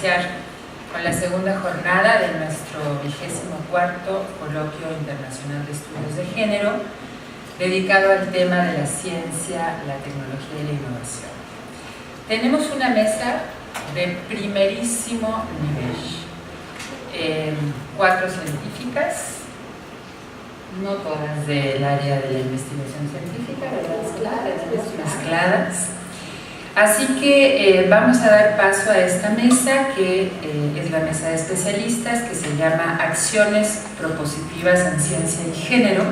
iniciar con la segunda jornada de nuestro 24º Coloquio Internacional de Estudios de Género, dedicado al tema de la ciencia, la tecnología y la innovación. Tenemos una mesa de primerísimo nivel, 4 científicas, no todas del área de la investigación científica, mezcladas. Así que vamos a dar paso a esta mesa, que es la mesa de especialistas, que se llama Acciones Propositivas en Ciencia y Género.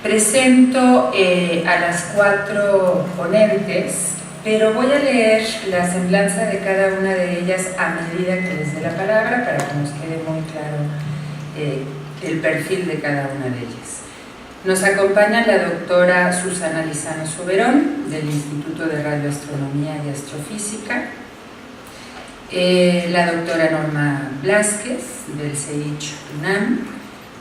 Presento a las 4 ponentes, pero voy a leer la semblanza de cada una de ellas a medida que les dé la palabra, para que nos quede muy claro el perfil de cada una de ellas. Nos acompaña la doctora Susana Lizano Soberón, del Instituto de Radioastronomía y Astrofísica, la doctora Norma Blázquez, del CEICH UNAM,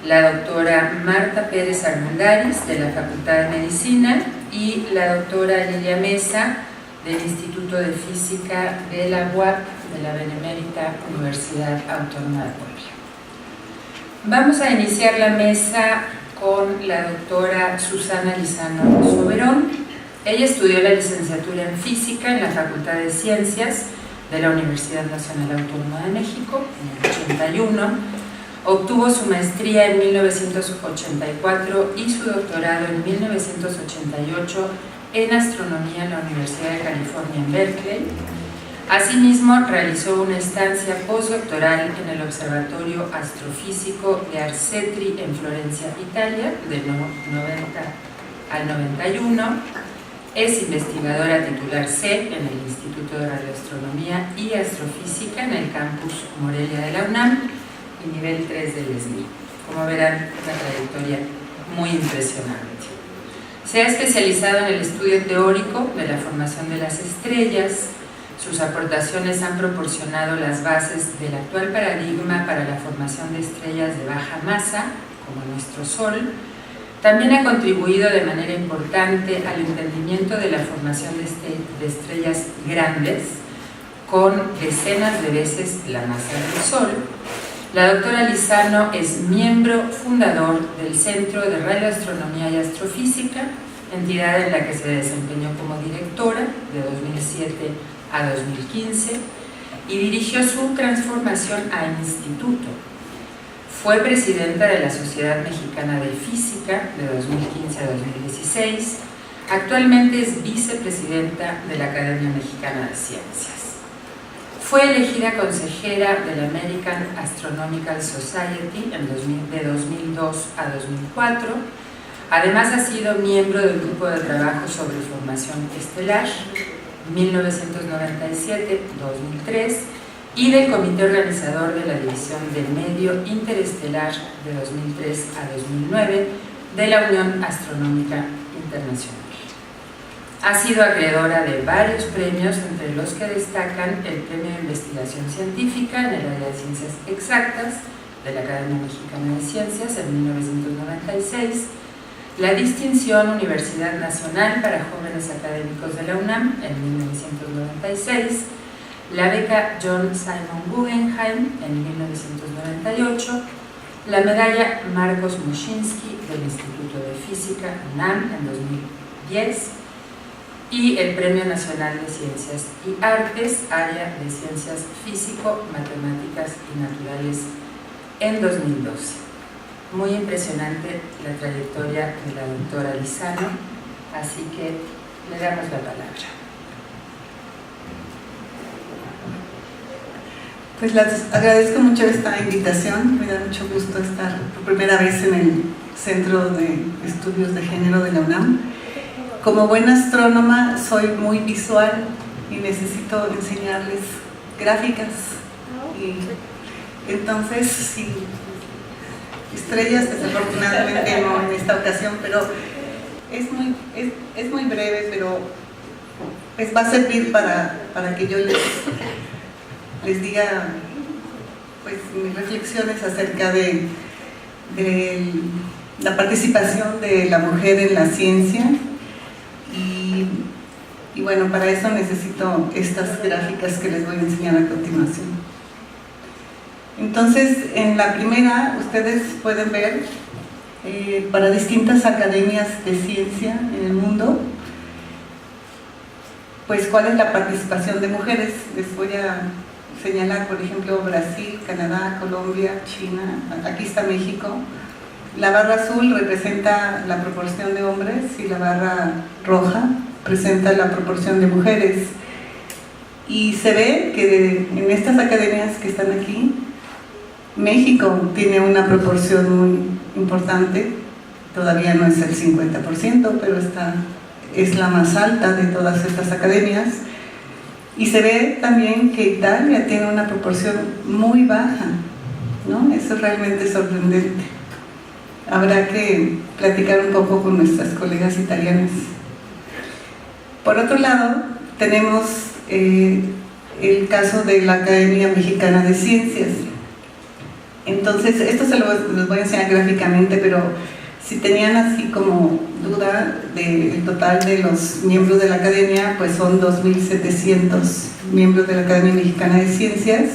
la doctora Marta Pérez Armendariz, de la Facultad de Medicina, y la doctora Lilia Mesa, del Instituto de Física de la UAP, de la Benemérita Universidad Autónoma de Puebla. Vamos a iniciar la mesa con la doctora Susana Lizano Soberón. Ella estudió la licenciatura en Física en la Facultad de Ciencias de la Universidad Nacional Autónoma de México en el 81, obtuvo su maestría en 1984 y su doctorado en 1988 en Astronomía en la Universidad de California en Berkeley. Asimismo, realizó una estancia postdoctoral en el Observatorio Astrofísico de Arcetri en Florencia, Italia, del 90 al 91. Es investigadora titular C en el Instituto de Radioastronomía y Astrofísica en el campus Morelia de la UNAM y nivel 3 del SNI. Como verán, una trayectoria muy impresionante. Se ha especializado en el estudio teórico de la formación de las estrellas. Sus aportaciones han proporcionado las bases del actual paradigma para la formación de estrellas de baja masa, como nuestro Sol. También ha contribuido de manera importante al entendimiento de la formación de estrellas grandes, con decenas de veces la masa del Sol. La doctora Lizano es miembro fundador del Centro de Radioastronomía y Astrofísica, entidad en la que se desempeñó como directora de 2007 a 2015 y dirigió su transformación a instituto. Fue presidenta de la Sociedad Mexicana de Física de 2015 a 2016. Actualmente es vicepresidenta de la Academia Mexicana de Ciencias. Fue elegida consejera de la American Astronomical Society de 2002 a 2004. Además, ha sido miembro del Grupo de Trabajo sobre Formación Estelar 1997-2003 y del Comité Organizador de la División del Medio Interestelar de 2003 a 2009 de la Unión Astronómica Internacional. Ha sido acreedora de varios premios, entre los que destacan el Premio de Investigación Científica en el área de Ciencias Exactas de la Academia Mexicana de Ciencias en 1996, la distinción Universidad Nacional para Jóvenes Académicos de la UNAM en 1996, la beca John Simon Guggenheim en 1998, la medalla Marcos Muschinsky del Instituto de Física UNAM en 2010 y el Premio Nacional de Ciencias y Artes, área de Ciencias Físico, Matemáticas y Naturales en 2012. Muy impresionante la trayectoria de la doctora Lizano, así que le damos la palabra. Pues les agradezco mucho esta invitación, me da mucho gusto estar por primera vez en el Centro de Estudios de Género de la UNAM. Como buena astrónoma soy muy visual y necesito enseñarles gráficas, y entonces sí, estrellas desafortunadamente no en esta ocasión, pero es muy breve, pero pues va a servir para que yo les diga pues mis reflexiones acerca de la participación de la mujer en la ciencia Y bueno, para eso necesito estas gráficas que les voy a enseñar a continuación. Entonces, en la primera, ustedes pueden ver para distintas academias de ciencia en el mundo, pues cuál es la participación de mujeres. Les voy a señalar, por ejemplo, Brasil, Canadá, Colombia, China, aquí está México. La barra azul representa la proporción de hombres y la barra roja presenta la proporción de mujeres. Y se ve que en estas academias que están aquí, México tiene una proporción muy importante, todavía no es el 50%, pero es la más alta de todas estas academias. Y se ve también que Italia tiene una proporción muy baja, ¿no? Eso es realmente sorprendente. Habrá que platicar un poco con nuestras colegas italianas. Por otro lado, tenemos el caso de la Academia Mexicana de Ciencias. Entonces, esto se los voy a enseñar gráficamente, pero si tenían así como duda del total de los miembros de la Academia, pues son 2.700 miembros de la Academia Mexicana de Ciencias,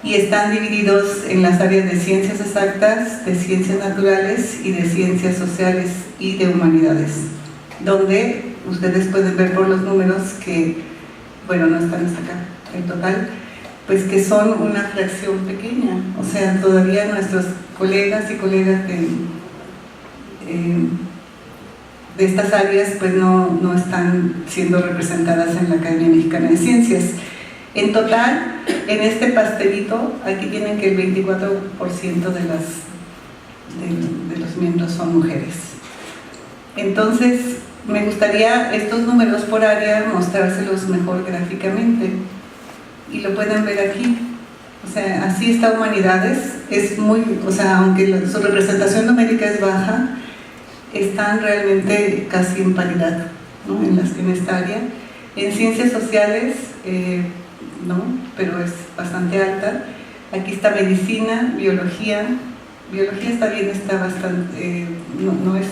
y están divididos en las áreas de ciencias exactas, de ciencias naturales y de ciencias sociales y de humanidades, donde ustedes pueden ver por los números que, bueno, no están hasta acá, el total, pues que son una fracción pequeña. O sea, todavía nuestros colegas y colegas de estas áreas pues no están siendo representadas en la Academia Mexicana de Ciencias. En total, en este pastelito, aquí tienen que el 24% de los miembros son mujeres. Entonces, me gustaría estos números por área mostrárselos mejor gráficamente. Y lo pueden ver aquí. O sea, así está Humanidades. Es muy, o sea, aunque su representación numérica es baja, están realmente casi en paridad, ¿no? En esta área. En Ciencias Sociales, no, pero es bastante alta. Aquí está Medicina, Biología. Biología está bien, está bastante, no es,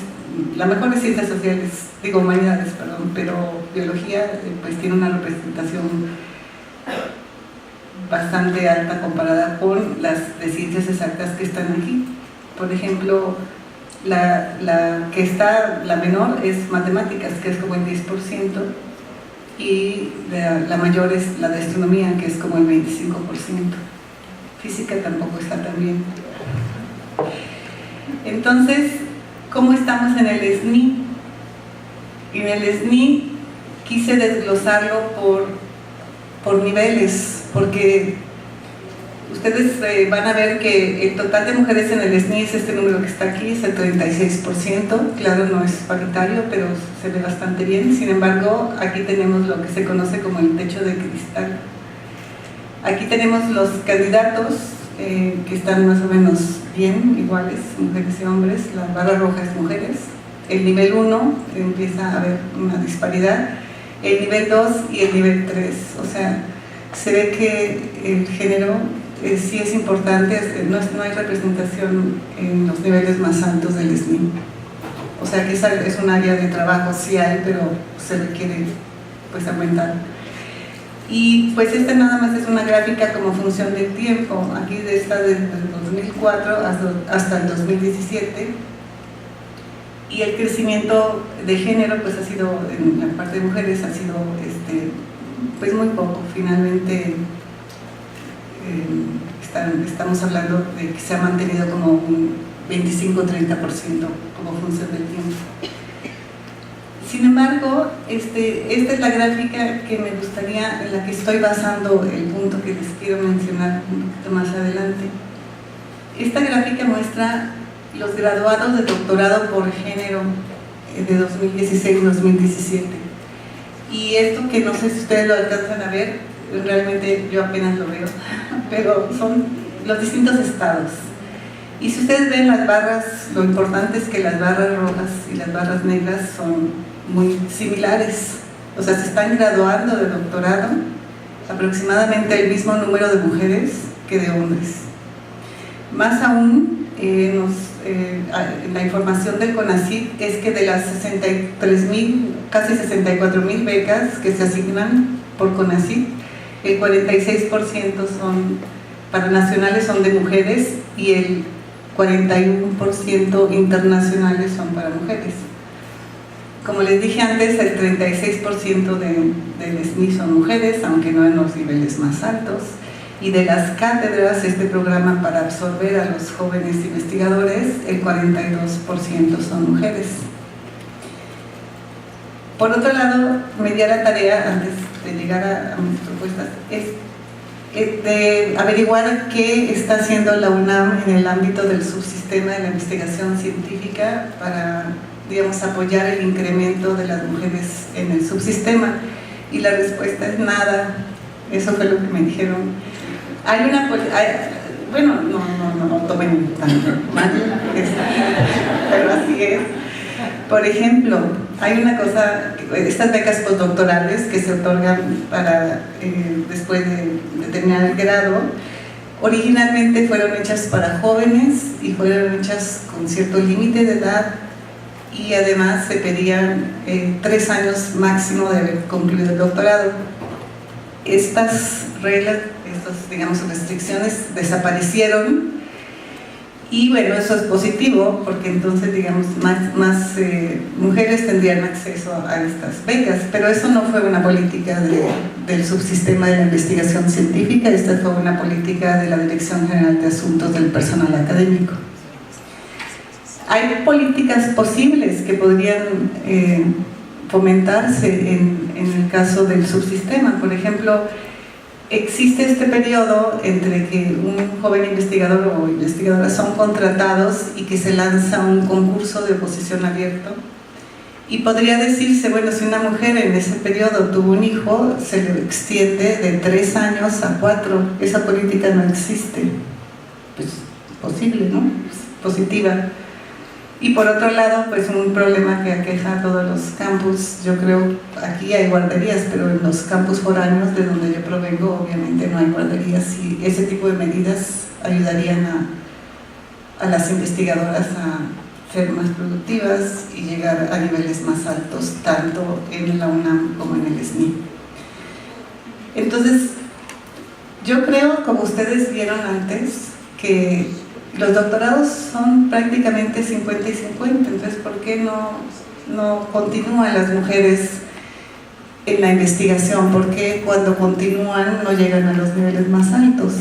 la mejor es Ciencias Sociales, digo Humanidades, perdón, pero Biología pues tiene una representación bastante alta comparada con las de ciencias exactas que están aquí. Por ejemplo, la menor es matemáticas, que es como el 10%, y la mayor es la de astronomía, que es como el 25%. Física tampoco está tan bien. Entonces, ¿cómo estamos en el SNI? En el SNI quise desglosarlo por niveles, porque ustedes van a ver que el total de mujeres en el SNI es este número que está aquí, es el 36%, claro, no es paritario, pero se ve bastante bien. Sin embargo, aquí tenemos lo que se conoce como el techo de cristal. Aquí tenemos los candidatos que están más o menos bien, iguales, mujeres y hombres. La barra roja es mujeres. El nivel 1 empieza a haber una disparidad, el nivel 2 y el nivel 3, o sea, se ve que el género sí es importante, no hay representación en los niveles más altos del SNI. O sea que es un área de trabajo, sí hay, pero se requiere pues aumentar. Y pues esta nada más es una gráfica como función del tiempo. Aquí está desde el 2004 hasta el 2017. Y el crecimiento de género pues ha sido, en la parte de mujeres, ha sido pues muy poco. Finalmente estamos hablando de que se ha mantenido como un 25-30% como función del tiempo. Sin embargo, esta es la gráfica que me gustaría, en la que estoy basando el punto que les quiero mencionar un poquito más adelante. Esta gráfica muestra los graduados de doctorado por género de 2016-2017. Y esto que no sé si ustedes lo alcanzan a ver, realmente yo apenas lo veo, pero son los distintos estados. Y si ustedes ven las barras, lo importante es que las barras rojas y las barras negras son muy similares. O sea, se están graduando de doctorado aproximadamente el mismo número de mujeres que de hombres. Más aún, la información del CONACYT es que de las 63,000, casi 64,000 becas que se asignan por CONACYT, el 46% para nacionales son de mujeres y el 41% internacionales son para mujeres. Como les dije antes, el 36% del SNI son mujeres, aunque no en los niveles más altos. Y de las cátedras, este programa para absorber a los jóvenes investigadores, el 42% son mujeres. Por otro lado, me di a la tarea, antes de llegar a mis propuestas, es de averiguar qué está haciendo la UNAM en el ámbito del subsistema de la investigación científica para, digamos, apoyar el incremento de las mujeres en el subsistema. Y la respuesta es nada. Eso fue lo que me dijeron. Bueno, no tomen tan mal, pero así es. Por ejemplo, hay una cosa, estas becas postdoctorales que se otorgan para después de terminar el grado, originalmente fueron hechas para jóvenes y fueron hechas con cierto límite de edad, y además se pedían 3 años máximo de haber concluido el doctorado. Estas reglas, estas, digamos, restricciones desaparecieron, y bueno, eso es positivo porque entonces, digamos, más mujeres tendrían acceso a estas becas, pero eso no fue una política del subsistema de la investigación científica. Esta fue una política de la Dirección General de Asuntos del Personal Académico. Hay políticas posibles que podrían fomentarse en el caso del subsistema. Por ejemplo, existe este periodo entre que un joven investigador o investigadora son contratados y que se lanza un concurso de oposición abierto, y podría decirse, bueno, si una mujer en ese periodo tuvo un hijo, se le extiende de 3 años a 4. Esa política no existe. Pues posible, ¿no? Es positiva. Y por otro lado, pues un problema que aqueja a todos los campus, yo creo, aquí hay guarderías, pero en los campus foráneos de donde yo provengo, obviamente no hay guarderías, y ese tipo de medidas ayudarían a las investigadoras a ser más productivas y llegar a niveles más altos, tanto en la UNAM como en el SNI. Entonces, yo creo, como ustedes vieron antes, que los doctorados son prácticamente 50 y 50, entonces ¿por qué no continúan las mujeres en la investigación? ¿Por qué cuando continúan no llegan a los niveles más altos?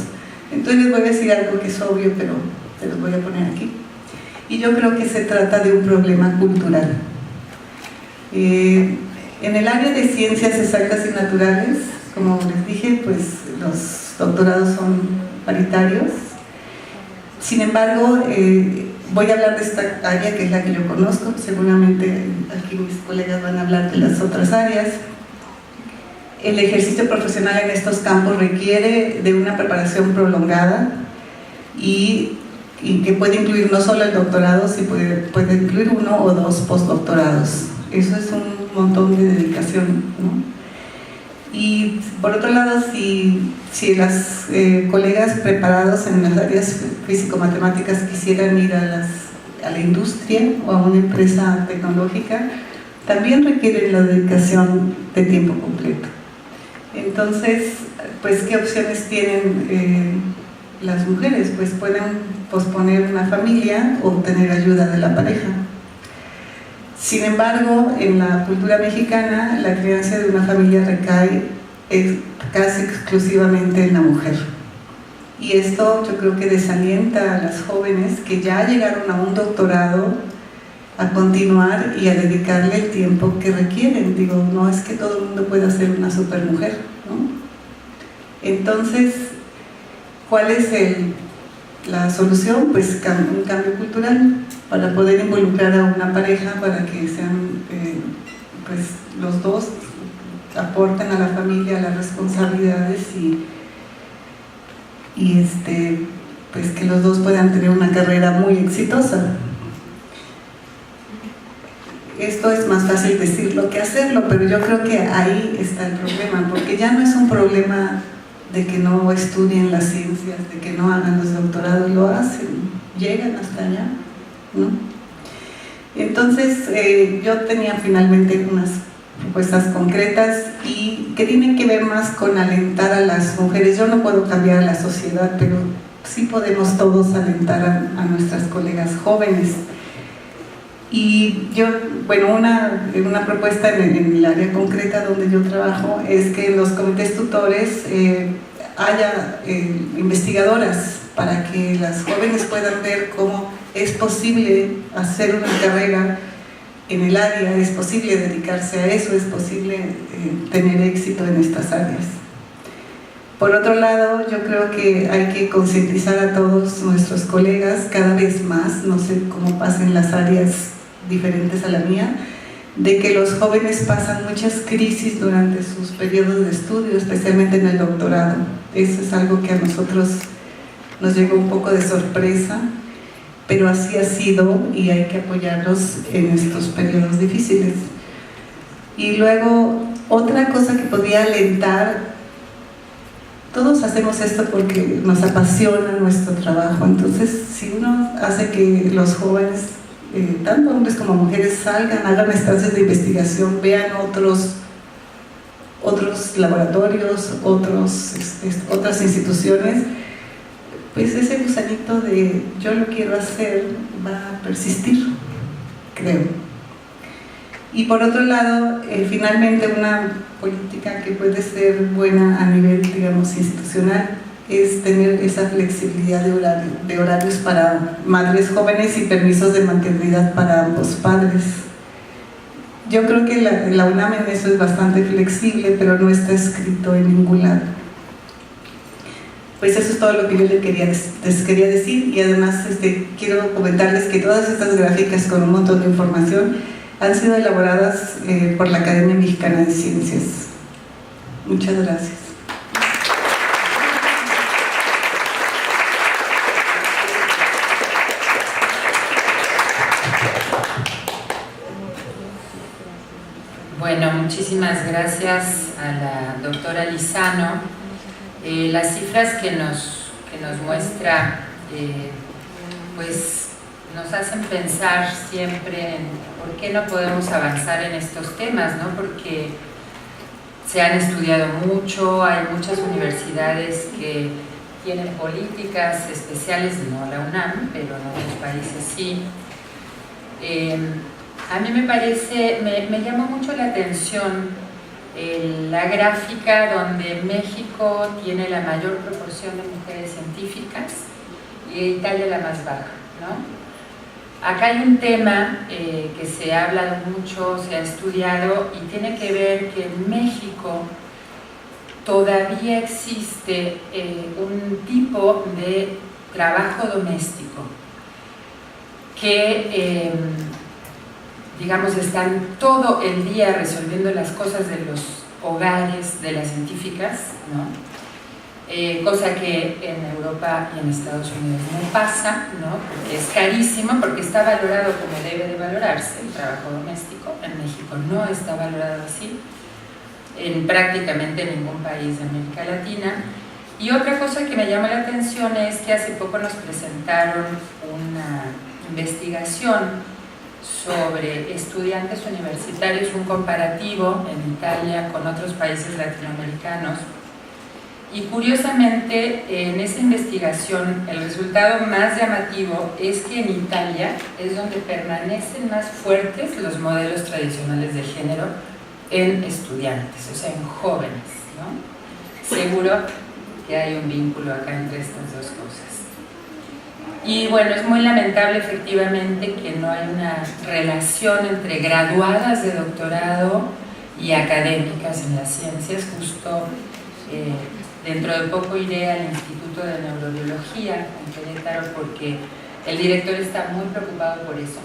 Entonces les voy a decir algo que es obvio, pero te lo voy a poner aquí. Y yo creo que se trata de un problema cultural. En el área de ciencias exactas y naturales, como les dije, pues los doctorados son paritarios. Sin embargo, voy a hablar de esta área que es la que yo conozco, seguramente aquí mis colegas van a hablar de las otras áreas. El ejercicio profesional en estos campos requiere de una preparación prolongada y que puede incluir no solo el doctorado, sino puede incluir 1 o 2 postdoctorados. Eso es un montón de dedicación, ¿no? Y por otro lado, si las colegas preparados en las áreas físico-matemáticas quisieran ir a la industria o a una empresa tecnológica, también requieren la dedicación de tiempo completo. Entonces, pues, ¿qué opciones tienen las mujeres? Pues pueden posponer una familia o obtener ayuda de la pareja. Sin embargo, en la cultura mexicana, la crianza de una familia recae casi exclusivamente en la mujer. Y esto yo creo que desalienta a las jóvenes que ya llegaron a un doctorado a continuar y a dedicarle el tiempo que requieren. Digo, no es que todo el mundo pueda ser una supermujer, ¿no? Entonces, ¿cuál es la solución? Pues un cambio cultural, para poder involucrar a una pareja, para que sean, pues los dos aporten a la familia las responsabilidades y pues que los dos puedan tener una carrera muy exitosa. Esto es más fácil decirlo que hacerlo, pero yo creo que ahí está el problema, porque ya no es un problema de que no estudien las ciencias, de que no hagan los doctorados, lo hacen. llegan hasta allá, ¿no? Entonces yo tenía finalmente unas propuestas concretas y que tienen que ver más con alentar a las mujeres. Yo no puedo cambiar a la sociedad, pero sí podemos todos alentar a nuestras colegas jóvenes. Y yo, bueno, una propuesta en el área concreta donde yo trabajo es que en los comités tutores haya investigadoras para que las jóvenes puedan ver cómo es posible hacer una carrera en el área, es posible dedicarse a eso, es posible tener éxito en estas áreas. Por otro lado, yo creo que hay que concientizar a todos nuestros colegas cada vez más, no sé cómo pasen las áreas diferentes a la mía, de que los jóvenes pasan muchas crisis durante sus periodos de estudio, especialmente en el doctorado. Eso es algo que a nosotros nos llegó un poco de sorpresa, pero así ha sido y hay que apoyarlos en estos periodos difíciles. Y luego, otra cosa que podría alentar, todos hacemos esto porque nos apasiona nuestro trabajo, entonces si uno hace que los jóvenes, tanto hombres como mujeres, salgan, hagan estancias de investigación, vean otros laboratorios, otras instituciones, pues ese gusanito de yo lo quiero hacer va a persistir, creo. Y por otro lado, finalmente una política que puede ser buena a nivel, digamos, institucional es tener esa flexibilidad de horarios para madres jóvenes y permisos de maternidad para ambos padres. Yo creo que la UNAM en eso es bastante flexible, pero no está escrito en ningún lado. Pues eso es todo lo que yo les quería decir, y además quiero comentarles que todas estas gráficas con un montón de información han sido elaboradas por la Academia Mexicana de Ciencias. Muchas gracias. Bueno, muchísimas gracias a la doctora Lizano. Las cifras que nos muestra pues nos hacen pensar siempre en por qué no podemos avanzar en estos temas, ¿no? Porque se han estudiado mucho, hay muchas universidades que tienen políticas especiales, no la UNAM, pero en otros países sí. A mí me llamó mucho la atención la gráfica donde México tiene la mayor proporción de mujeres científicas y Italia la más baja, ¿no? Acá hay un tema que se ha hablado mucho, se ha estudiado y tiene que ver que en México todavía existe un tipo de trabajo doméstico que digamos, están todo el día resolviendo las cosas de los hogares de las científicas, ¿no? Cosa que en Europa y en Estados Unidos no pasa, ¿no? Porque es carísimo, porque está valorado como debe de valorarse el trabajo doméstico. En México no está valorado así, en prácticamente ningún país de América Latina. Y otra cosa que me llama la atención es que hace poco nos presentaron una investigación sobre estudiantes universitarios, un comparativo en Italia con otros países latinoamericanos, y curiosamente en esa investigación el resultado más llamativo es que en Italia es donde permanecen más fuertes los modelos tradicionales de género en estudiantes, o sea en jóvenes, ¿no? Seguro que hay un vínculo acá entre estas dos cosas. Y bueno, es muy lamentable efectivamente que no hay una relación entre graduadas de doctorado y académicas en las ciencias. Justo dentro de poco iré al Instituto de Neurobiología en Querétaro porque el director está muy preocupado por eso,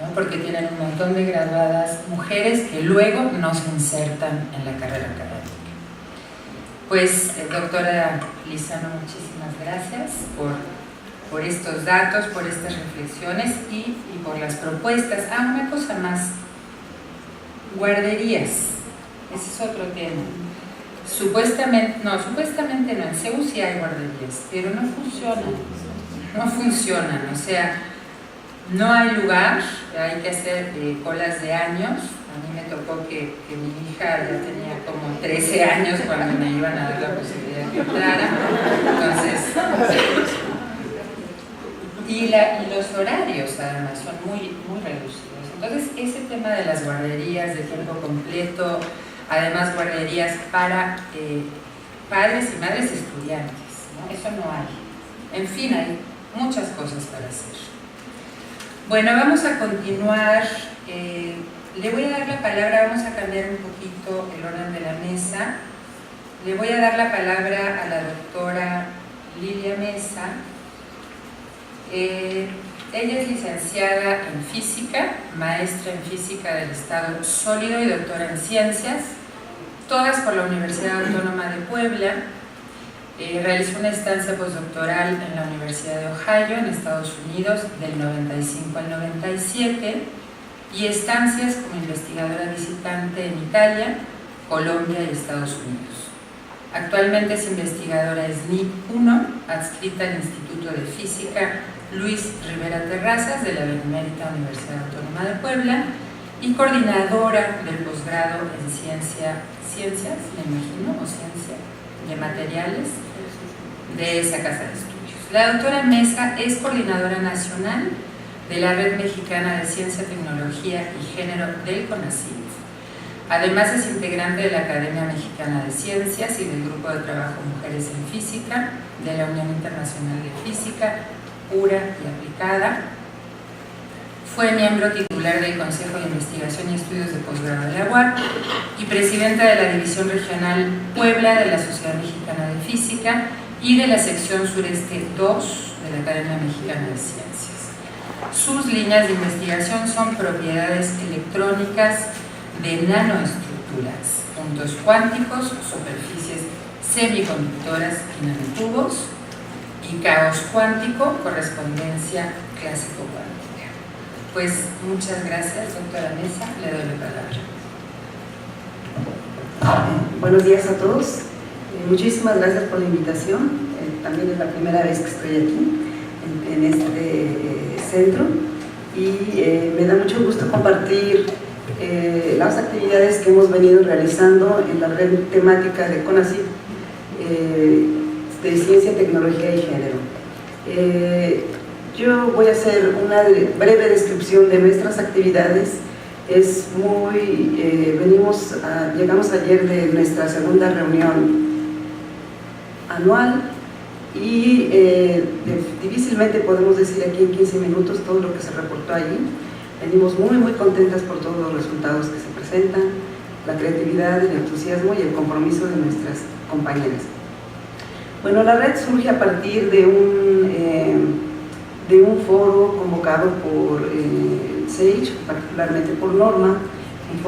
¿no? Porque tienen un montón de graduadas mujeres que luego no se insertan en la carrera académica. Pues doctora Lizano, muchísimas gracias por estos datos, por estas reflexiones y por las propuestas. Una cosa más, guarderías, ese es otro tema. Supuestamente no, en CEU sí hay guarderías, pero no funcionan. no funcionan, o sea, no hay lugar, hay que hacer colas de años. A mí me tocó que mi hija ya tenía como 13 años cuando me iban a dar la posibilidad de que entrara. Entonces, y los horarios además son muy reducidos. Entonces, ese tema de las guarderías de tiempo completo, además guarderías para padres y madres estudiantes, ¿no? Eso no hay. En fin, hay muchas cosas para hacer. Bueno, vamos a continuar. Le voy a dar la palabra, vamos a cambiar un poquito el orden de la mesa. Le voy a dar la palabra a la doctora Lilia Mesa. Ella es licenciada en Física, maestra en Física del Estado Sólido y doctora en Ciencias, todas por la Universidad Autónoma de Puebla. Realizó una estancia postdoctoral en la Universidad de Ohio, en Estados Unidos, del 95 al 97, y estancias como investigadora visitante en Italia, Colombia y Estados Unidos. Actualmente es investigadora SNI 1, adscrita al Instituto de Física Luis Rivera Terrazas de la Benemérita Universidad Autónoma de Puebla y coordinadora del posgrado en ciencias, me imagino, o ciencia de materiales de esa casa de estudios. La doctora Mesa es coordinadora nacional de la Red Mexicana de Ciencia, Tecnología y Género del CONACYT. Además es integrante de la Academia Mexicana de Ciencias y del Grupo de Trabajo Mujeres en Física de la Unión Internacional de Física, pura y aplicada. Fue miembro titular del Consejo de Investigación y Estudios de Posgrado de la UAP y presidenta de la División Regional Puebla de la Sociedad Mexicana de Física y de la sección sureste 2 de la Academia Mexicana de Ciencias. Sus líneas de investigación son propiedades electrónicas de nanoestructuras, puntos cuánticos, superficies semiconductoras y nanotubos, y caos cuántico, correspondencia clásico-cuántica. Pues muchas gracias, doctora Mesa, le doy la palabra. Buenos días a todos, muchísimas gracias por la invitación. También es la primera vez que estoy aquí en este centro y me da mucho gusto compartir las actividades que hemos venido realizando en la red temática de CONACYT de Ciencia, Tecnología y Género. Yo voy a hacer una breve descripción de nuestras actividades. Llegamos ayer de nuestra segunda reunión anual y difícilmente podemos decir aquí en 15 minutos todo lo que se reportó allí. Venimos muy contentas por todos los resultados que se presentan, la creatividad, el entusiasmo y el compromiso de nuestras compañeras. Bueno, la red surge a partir de un foro convocado por SAGE, particularmente por Norma, un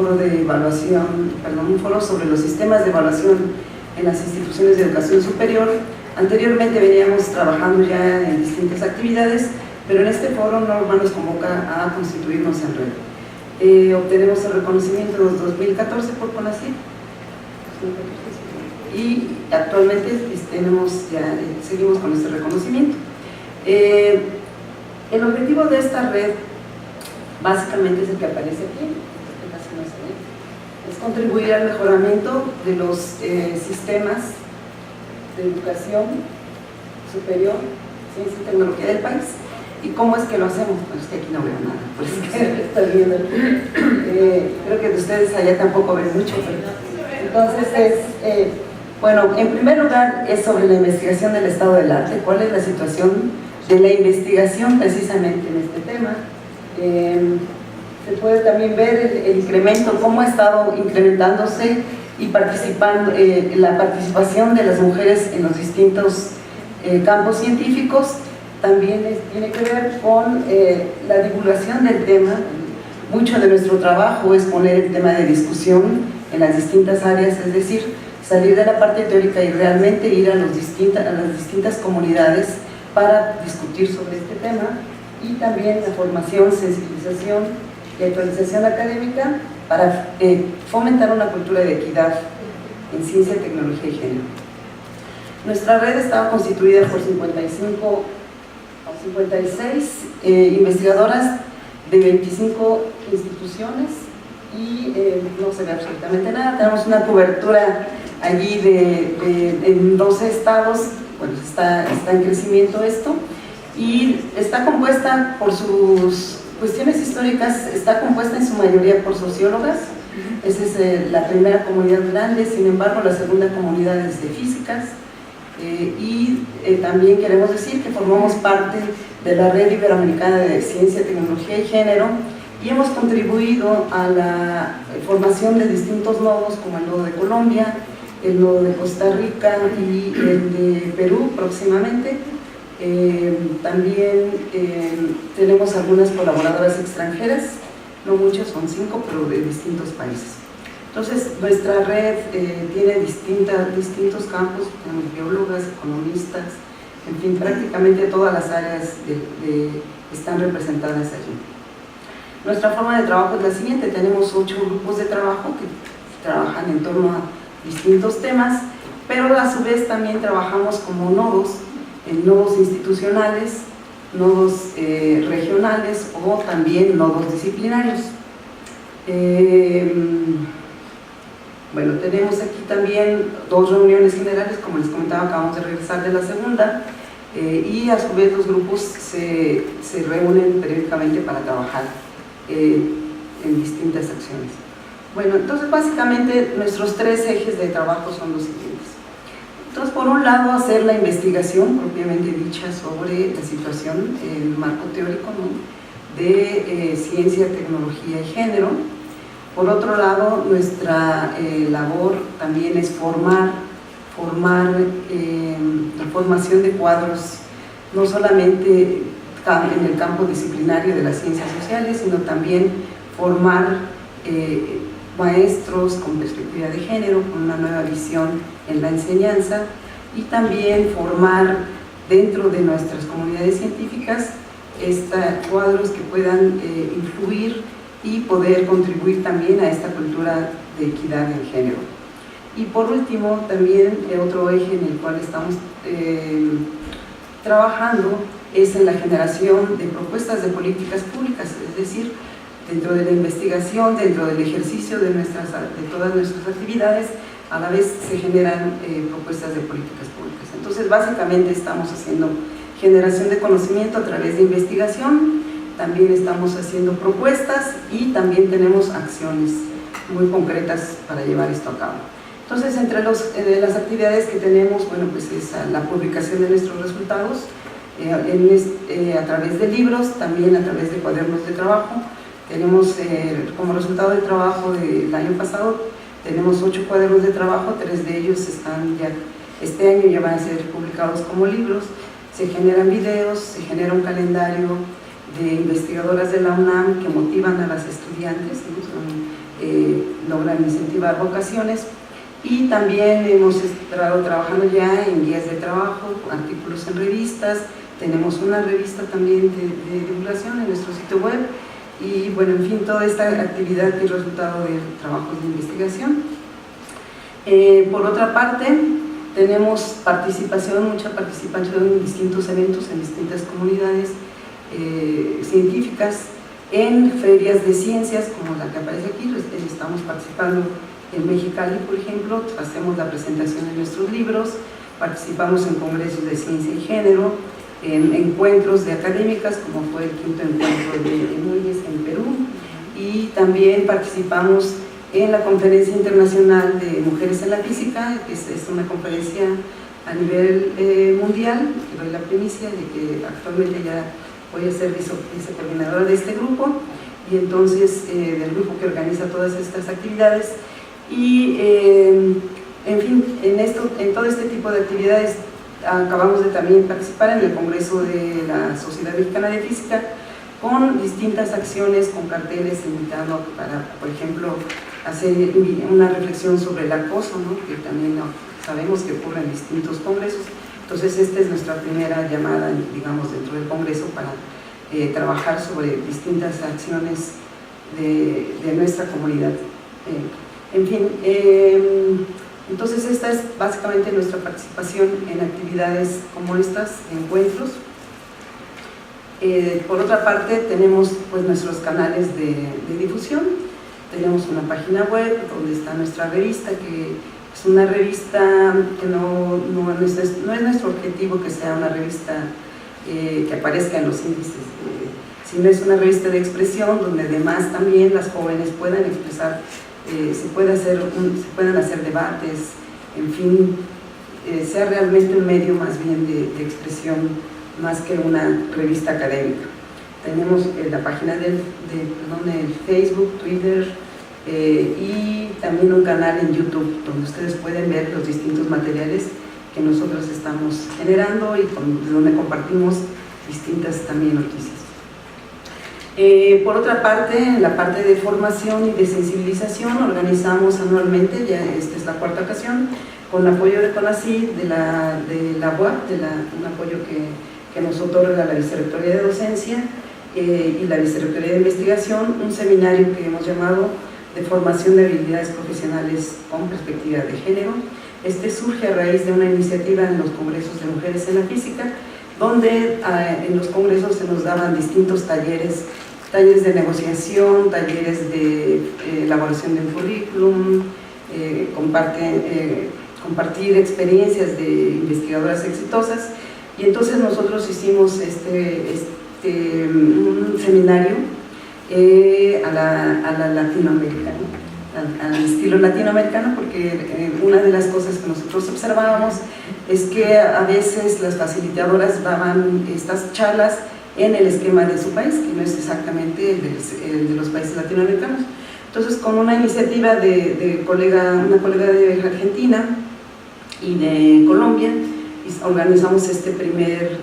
foro sobre los sistemas de evaluación en las instituciones de educación superior. Anteriormente veníamos trabajando ya en distintas actividades, pero en este foro Norma nos convoca a constituirnos en red. Obtenemos el reconocimiento en 2014 por CONACYT y actualmente seguimos con este reconocimiento. El objetivo de esta red básicamente es el que aparece aquí, es contribuir al mejoramiento de los sistemas de educación superior, ciencia y tecnología del país. ¿Y cómo es que lo hacemos? Pues es que aquí no veo nada, por eso que estoy viendo. Creo que de ustedes allá tampoco ven mucho, pero entonces bueno, en primer lugar es sobre la investigación del estado del arte, cuál es la situación de la investigación precisamente en este tema. Se puede también ver el incremento, cómo ha estado incrementándose y la participación de las mujeres en los distintos campos científicos. También tiene que ver con la divulgación del tema. Mucho de nuestro trabajo es poner el tema de discusión en las distintas áreas, es decir, salir de la parte teórica y realmente ir a las distintas comunidades para discutir sobre este tema, y también la formación, sensibilización y actualización académica para fomentar una cultura de equidad en ciencia, tecnología y género. Nuestra red estaba constituida por 55 56 investigadoras de 25 instituciones y no se ve absolutamente nada. Tenemos una cobertura allí en 12 estados, bueno, está en crecimiento esto, y está compuesta por sus cuestiones históricas, está compuesta en su mayoría por sociólogas. Esa es la primera comunidad grande. Sin embargo, la segunda comunidad es de físicas, y también queremos decir que formamos parte de la Red Iberoamericana de Ciencia, Tecnología y Género, y hemos contribuido a la formación de distintos nodos, como el nodo de Colombia, el nodo de Costa Rica y el de Perú próximamente. También tenemos algunas colaboradoras extranjeras, no muchas, son 5, pero de distintos países. Entonces, nuestra red tiene distintos campos, tenemos biólogas, economistas, en fin, prácticamente todas las áreas están representadas allí. Nuestra forma de trabajo es la siguiente: tenemos 8 grupos de trabajo que trabajan en torno a distintos temas, pero a su vez también trabajamos como nodos, en nodos institucionales, nodos regionales o también nodos disciplinarios. Bueno, tenemos aquí también 2 reuniones generales, como les comentaba, acabamos de regresar de la segunda, y a su vez los grupos se reúnen periódicamente para trabajar en distintas acciones. Bueno, entonces básicamente nuestros 3 ejes de trabajo son los siguientes. Entonces, por un lado, hacer la investigación propiamente dicha sobre la situación, el marco teórico, ¿no?, de ciencia, tecnología y género. Por otro lado, nuestra labor también es formar la formación de cuadros, no solamente en el campo disciplinario de las ciencias sociales, sino también formar maestros con perspectiva de género, con una nueva visión en la enseñanza, y también formar dentro de nuestras comunidades científicas cuadros que puedan influir y poder contribuir también a esta cultura de equidad en género. Y por último, también otro eje en el cual estamos trabajando es en la generación de propuestas de políticas públicas, es decir, dentro de la investigación, dentro del ejercicio de todas nuestras actividades, a la vez se generan propuestas de políticas públicas. Entonces, básicamente estamos haciendo generación de conocimiento a través de investigación, también estamos haciendo propuestas y también tenemos acciones muy concretas para llevar esto a cabo. Entonces, entre las actividades que tenemos, bueno, pues es la publicación de nuestros resultados a través de libros, también a través de cuadernos de trabajo. Tenemos como resultado del trabajo del año pasado, tenemos 8 cuadernos de trabajo, 3 de ellos están ya, este año ya van a ser publicados como libros. Se generan videos, se genera un calendario de investigadoras de la UNAM que motivan a las estudiantes, ¿no? Logran incentivar vocaciones, y también hemos estado trabajando ya en guías de trabajo, artículos en revistas. Tenemos una revista también de divulgación en nuestro sitio web, y bueno, en fin, toda esta actividad que es resultado de trabajos de investigación. Por otra parte, tenemos mucha participación en distintos eventos, en distintas comunidades científicas, en ferias de ciencias como la que aparece aquí. Estamos participando en Mexicali, por ejemplo, hacemos la presentación de nuestros libros, participamos en congresos de ciencia y género, en encuentros de académicas, como fue el 5º encuentro de Núñez en Perú, y también participamos en la Conferencia Internacional de Mujeres en la Física, que es una conferencia a nivel mundial, que doy la primicia de que actualmente ya voy a ser vicecoordinadora de este grupo, y entonces del grupo que organiza todas estas actividades. Y en fin, en todo este tipo de actividades acabamos de también participar en el Congreso de la Sociedad Mexicana de Física, con distintas acciones, con carteles invitando para, por ejemplo, hacer una reflexión sobre el acoso, ¿no?, que también sabemos que ocurre en distintos congresos. Entonces, esta es nuestra primera llamada, digamos, dentro del Congreso para trabajar sobre distintas acciones de nuestra comunidad. En fin, entonces esta es básicamente nuestra participación en actividades como estas, encuentros. Por otra parte, tenemos pues nuestros canales de difusión. Tenemos una página web donde está nuestra revista, que es una revista que no es nuestro objetivo que sea una revista que aparezca en los índices, sino es una revista de expresión donde además también las jóvenes puedan expresar, se puedan hacer debates, en fin, sea realmente un medio más bien de expresión más que una revista académica. Tenemos la página de Facebook, Twitter y también un canal en YouTube donde ustedes pueden ver los distintos materiales que nosotros estamos generando y donde compartimos distintas también noticias. Por otra parte, en la parte de formación y de sensibilización, organizamos anualmente, ya esta es la 4ª ocasión, con apoyo de CONACYT, de la UAP, un apoyo que nos otorga la Vicerrectoría de Docencia y la Vicerrectoría de Investigación, un seminario que hemos llamado de formación de habilidades profesionales con perspectiva de género. Este surge a raíz de una iniciativa en los congresos de mujeres en la física, donde en los congresos se nos daban distintos talleres de negociación, talleres de elaboración de un currículum, compartir experiencias de investigadoras exitosas, y entonces nosotros hicimos un seminario a la latinoamericana, al estilo latinoamericano, porque una de las cosas que nosotros observábamos es que a veces las facilitadoras daban estas charlas en el esquema de su país, que no es exactamente el de los países latinoamericanos. Entonces, con una iniciativa de una colega de Argentina y de Colombia, organizamos este primer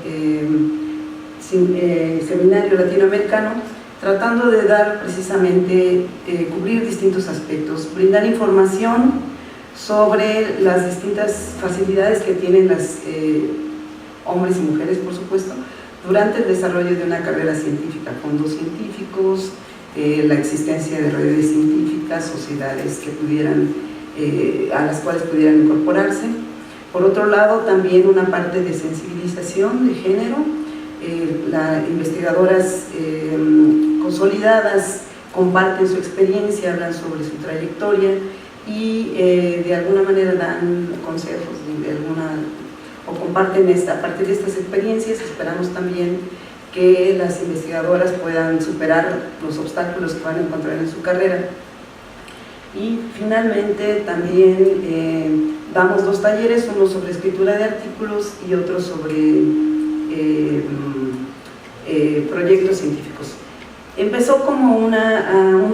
seminario latinoamericano, tratando de dar precisamente, cubrir distintos aspectos, brindar información sobre las distintas facilidades que tienen las hombres y mujeres, por supuesto, durante el desarrollo de una carrera científica, fondos científicos, la existencia de redes científicas, sociedades que a las cuales pudieran incorporarse. Por otro lado, también una parte de sensibilización de género. Las investigadoras consolidadas comparten su experiencia, hablan sobre su trayectoria y de alguna manera dan consejos o comparten a partir de estas experiencias. Esperamos también que las investigadoras puedan superar los obstáculos que van a encontrar en su carrera. Y finalmente también damos 2 talleres, uno sobre escritura de artículos y otro sobre proyectos científicos. Empezó como un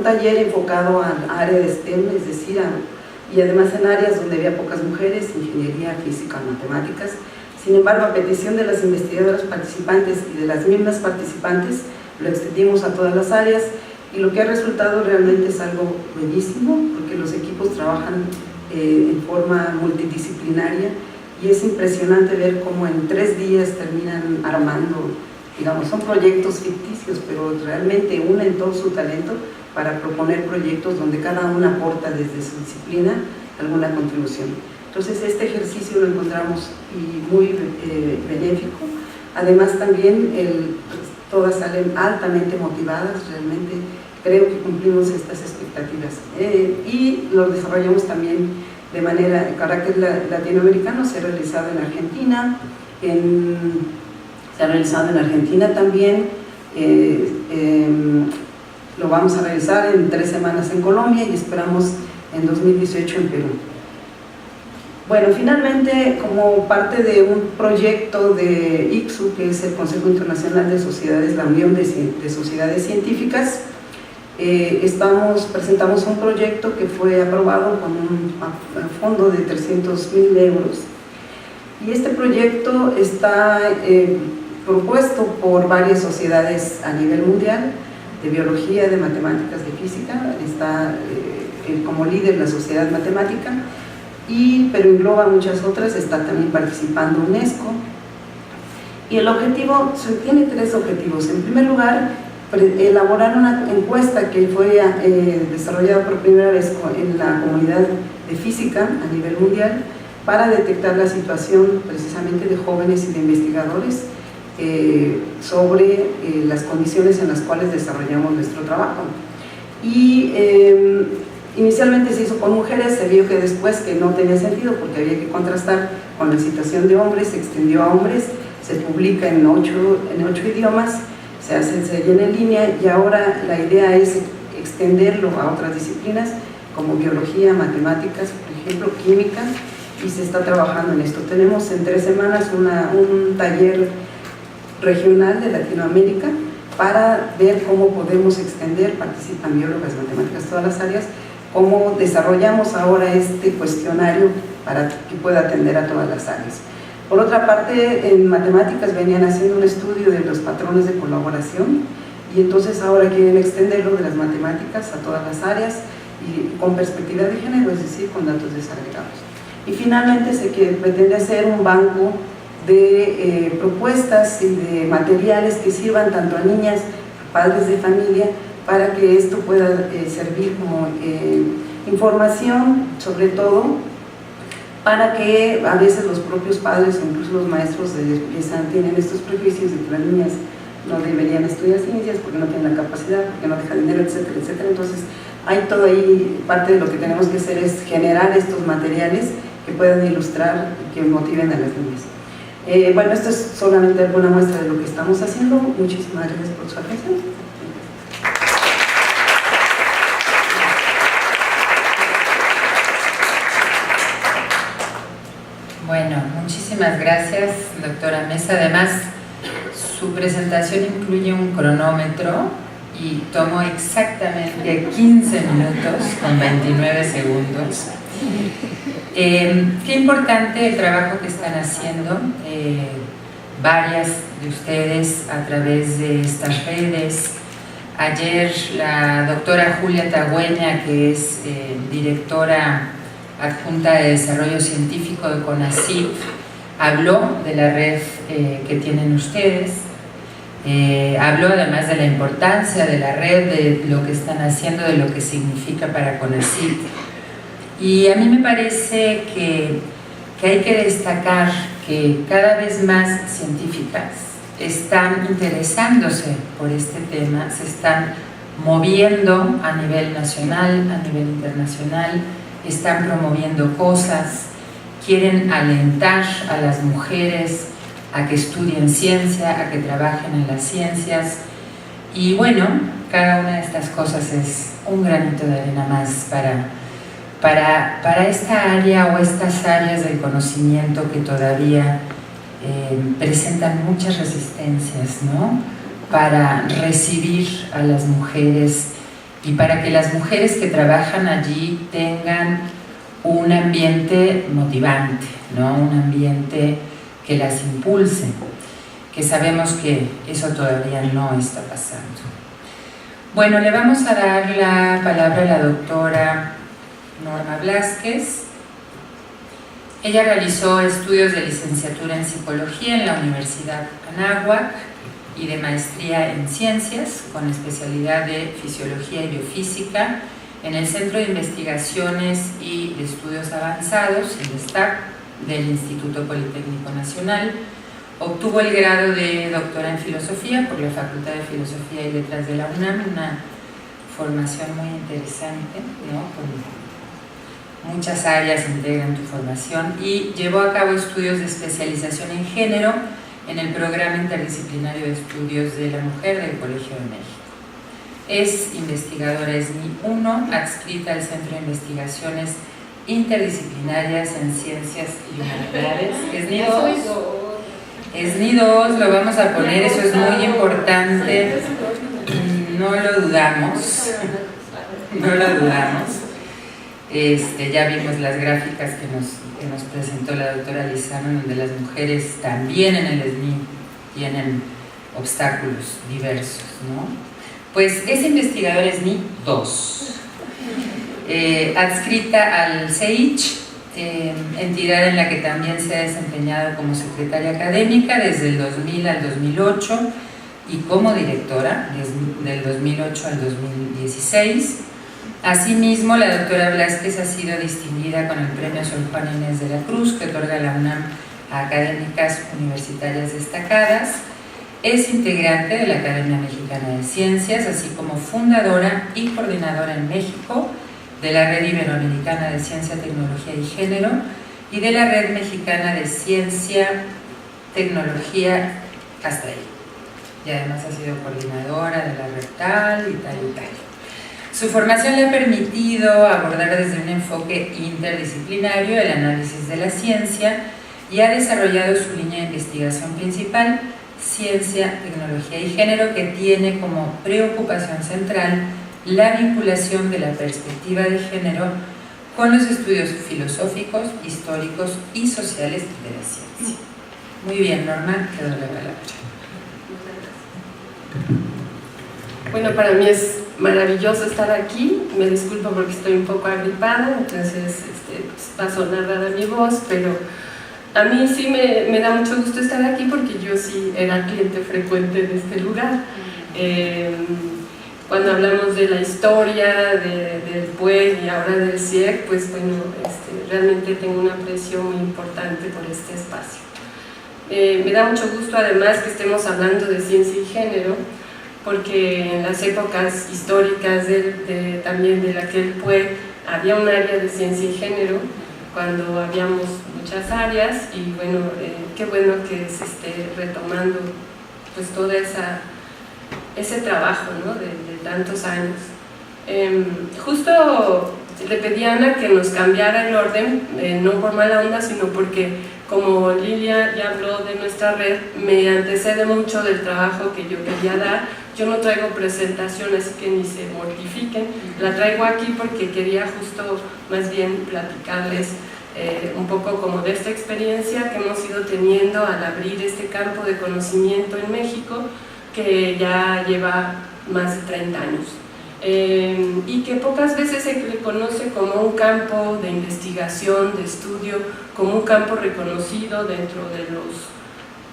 taller enfocado al área de STEM, es decir, y además en áreas donde había pocas mujeres, ingeniería, física, matemáticas. Sin embargo, a petición de las investigadoras participantes y de las mismas participantes, lo extendimos a todas las áreas, y lo que ha resultado realmente es algo bellísimo, porque los equipos trabajan en forma multidisciplinaria, y es impresionante ver cómo en 3 días terminan armando, digamos, son proyectos ficticios, pero realmente unen todo su talento para proponer proyectos donde cada una aporta desde su disciplina alguna contribución. Entonces este ejercicio lo encontramos muy benéfico. Además también todas salen altamente motivadas, realmente creo que cumplimos estas expectativas. Y lo desarrollamos también de carácter latinoamericano. Se ha realizado en Argentina, también, lo vamos a realizar en 3 semanas en Colombia y esperamos en 2018 en Perú. Bueno, finalmente, como parte de un proyecto de ICSU, que es el Consejo Internacional de Sociedades, la Unión de Sociedades Científicas, presentamos un proyecto que fue aprobado con un fondo de 300.000 euros. Y este proyecto está propuesto por varias sociedades a nivel mundial, de biología, de matemáticas, de física. Está como líder la Sociedad Matemática, pero engloba muchas otras. Está también participando UNESCO. Y el objetivo, tiene 3 objetivos. En primer lugar, elaborar una encuesta que fue desarrollada por primera vez en la comunidad de física a nivel mundial, para detectar la situación precisamente de jóvenes y de investigadores sobre las condiciones en las cuales desarrollamos nuestro trabajo. Y inicialmente se hizo con mujeres, se vio que después que no tenía sentido porque había que contrastar con la situación de hombres, se extendió a hombres, se publica en 8 idiomas, se hace en línea, y ahora la idea es extenderlo a otras disciplinas como biología, matemáticas, por ejemplo, química, y se está trabajando en esto. Tenemos en 3 semanas un taller regional de Latinoamérica para ver cómo podemos extender, participan biólogas, matemáticas, todas las áreas, cómo desarrollamos ahora este cuestionario para que pueda atender a todas las áreas. Por otra parte, en matemáticas venían haciendo un estudio de los patrones de colaboración, y entonces ahora quieren extenderlo de las matemáticas a todas las áreas y con perspectiva de género, es decir, con datos desagregados. Y finalmente se pretende hacer un banco de propuestas y de materiales que sirvan tanto a niñas, a padres de familia, para que esto pueda servir como información, sobre todo para que a veces los propios padres o incluso los maestros tienen estos prejuicios de que las niñas no deberían estudiar ciencias porque no tienen la capacidad, porque no dejan dinero, etcétera, etcétera. Entonces hay todo ahí, parte de lo que tenemos que hacer es generar estos materiales que puedan ilustrar y que motiven a las niñas. Bueno, esto es solamente alguna muestra de lo que estamos haciendo. Muchísimas gracias por su atención. Bueno, muchísimas gracias, doctora Mesa. Además, su presentación incluye un cronómetro y tomó exactamente 15 minutos con 29 segundos. Qué importante el trabajo que están haciendo varias de ustedes a través de estas redes. Ayer la doctora Julia Tagüeña, que es directora adjunta de Desarrollo Científico de CONACYT, habló de la red que tienen ustedes, habló además de la importancia de la red, de lo que están haciendo, de lo que significa para CONACYT. Y a mí me parece que hay que destacar que cada vez más científicas están interesándose por este tema, se están moviendo a nivel nacional, a nivel internacional, están promoviendo cosas, quieren alentar a las mujeres a que estudien ciencia, a que trabajen en las ciencias, y bueno, cada una de estas cosas es un granito de arena más para esta área o estas áreas del conocimiento que todavía presentan muchas resistencias, ¿no? Para recibir a las mujeres y para que las mujeres que trabajan allí tengan un ambiente motivante, ¿no? Un ambiente que las impulse, que sabemos que eso todavía no está pasando. Bueno, le vamos a dar la palabra a la doctora Norma Blázquez. Ella realizó estudios de licenciatura en Psicología en la Universidad Anáhuac y de maestría en Ciencias, con especialidad de Fisiología y Biofísica, en el Centro de Investigaciones y de Estudios Avanzados, el STAC, del Instituto Politécnico Nacional. Obtuvo el grado de doctora en Filosofía por la Facultad de Filosofía y Letras de la UNAM, una formación muy interesante, ¿no? Con muchas áreas integran tu formación, y llevó a cabo estudios de especialización en género en el Programa Interdisciplinario de Estudios de la Mujer del Colegio de México. Es investigadora SNI 1, adscrita al Centro de Investigaciones Interdisciplinarias en Ciencias y Humanidades. SNI 2. SNI 2, lo vamos a poner, eso es muy importante. No lo dudamos. No lo dudamos. Ya vimos las gráficas que nos presentó la doctora Lizano, donde las mujeres también en el SNI tienen obstáculos diversos, ¿no? Pues es investigadora SNI 2, adscrita al CEICH, entidad en la que también se ha desempeñado como secretaria académica desde el 2000 al 2008 y como directora desde el 2008 al 2016. Asimismo, la doctora Blázquez ha sido distinguida con el Premio Sor Juana Inés de la Cruz, que otorga la UNAM a académicas universitarias destacadas, Es integrante de la Academia Mexicana de Ciencias, así como fundadora y coordinadora en México de la Red Iberoamericana de Ciencia, Tecnología y Género y de la Red Mexicana de Ciencia, Tecnología, hasta ahí. Y además ha sido coordinadora de la red tal y tal y tal. Su formación le ha permitido abordar desde un enfoque interdisciplinario el análisis de la ciencia y ha desarrollado su línea de investigación principal, Ciencia, Tecnología y Género, que tiene como preocupación central la vinculación de la perspectiva de género con los estudios filosóficos, históricos y sociales de la ciencia. Muy bien, Norma, te doy la palabra. Bueno, para mí es maravilloso estar aquí. Me disculpo porque estoy un poco agripada, entonces va a sonar rara mi voz, pero a mí sí me da mucho gusto estar aquí porque yo sí era cliente frecuente de este lugar. Cuando hablamos de la historia del PUEG y ahora del CIEC, pues bueno, realmente tengo un aprecio muy importante por este espacio. Me da mucho gusto además que estemos hablando de ciencia y género, porque en las épocas históricas también de aquel PUEG había un área de ciencia y género, cuando habíamos muchas áreas, y bueno, qué bueno que se esté retomando pues todo ese trabajo, ¿no? de tantos años. Justo le pedí a Ana que nos cambiara el orden, no por mala onda, sino porque como Lilia ya habló de nuestra red, me antecede mucho del trabajo que yo quería dar. Yo no traigo presentación, así que ni se mortifiquen, la traigo aquí porque quería justo más bien platicarles un poco como de esta experiencia que hemos ido teniendo al abrir este campo de conocimiento en México, que ya lleva más de 30 años. Y que pocas veces se le conoce como un campo de investigación, de estudio, como un campo reconocido dentro de los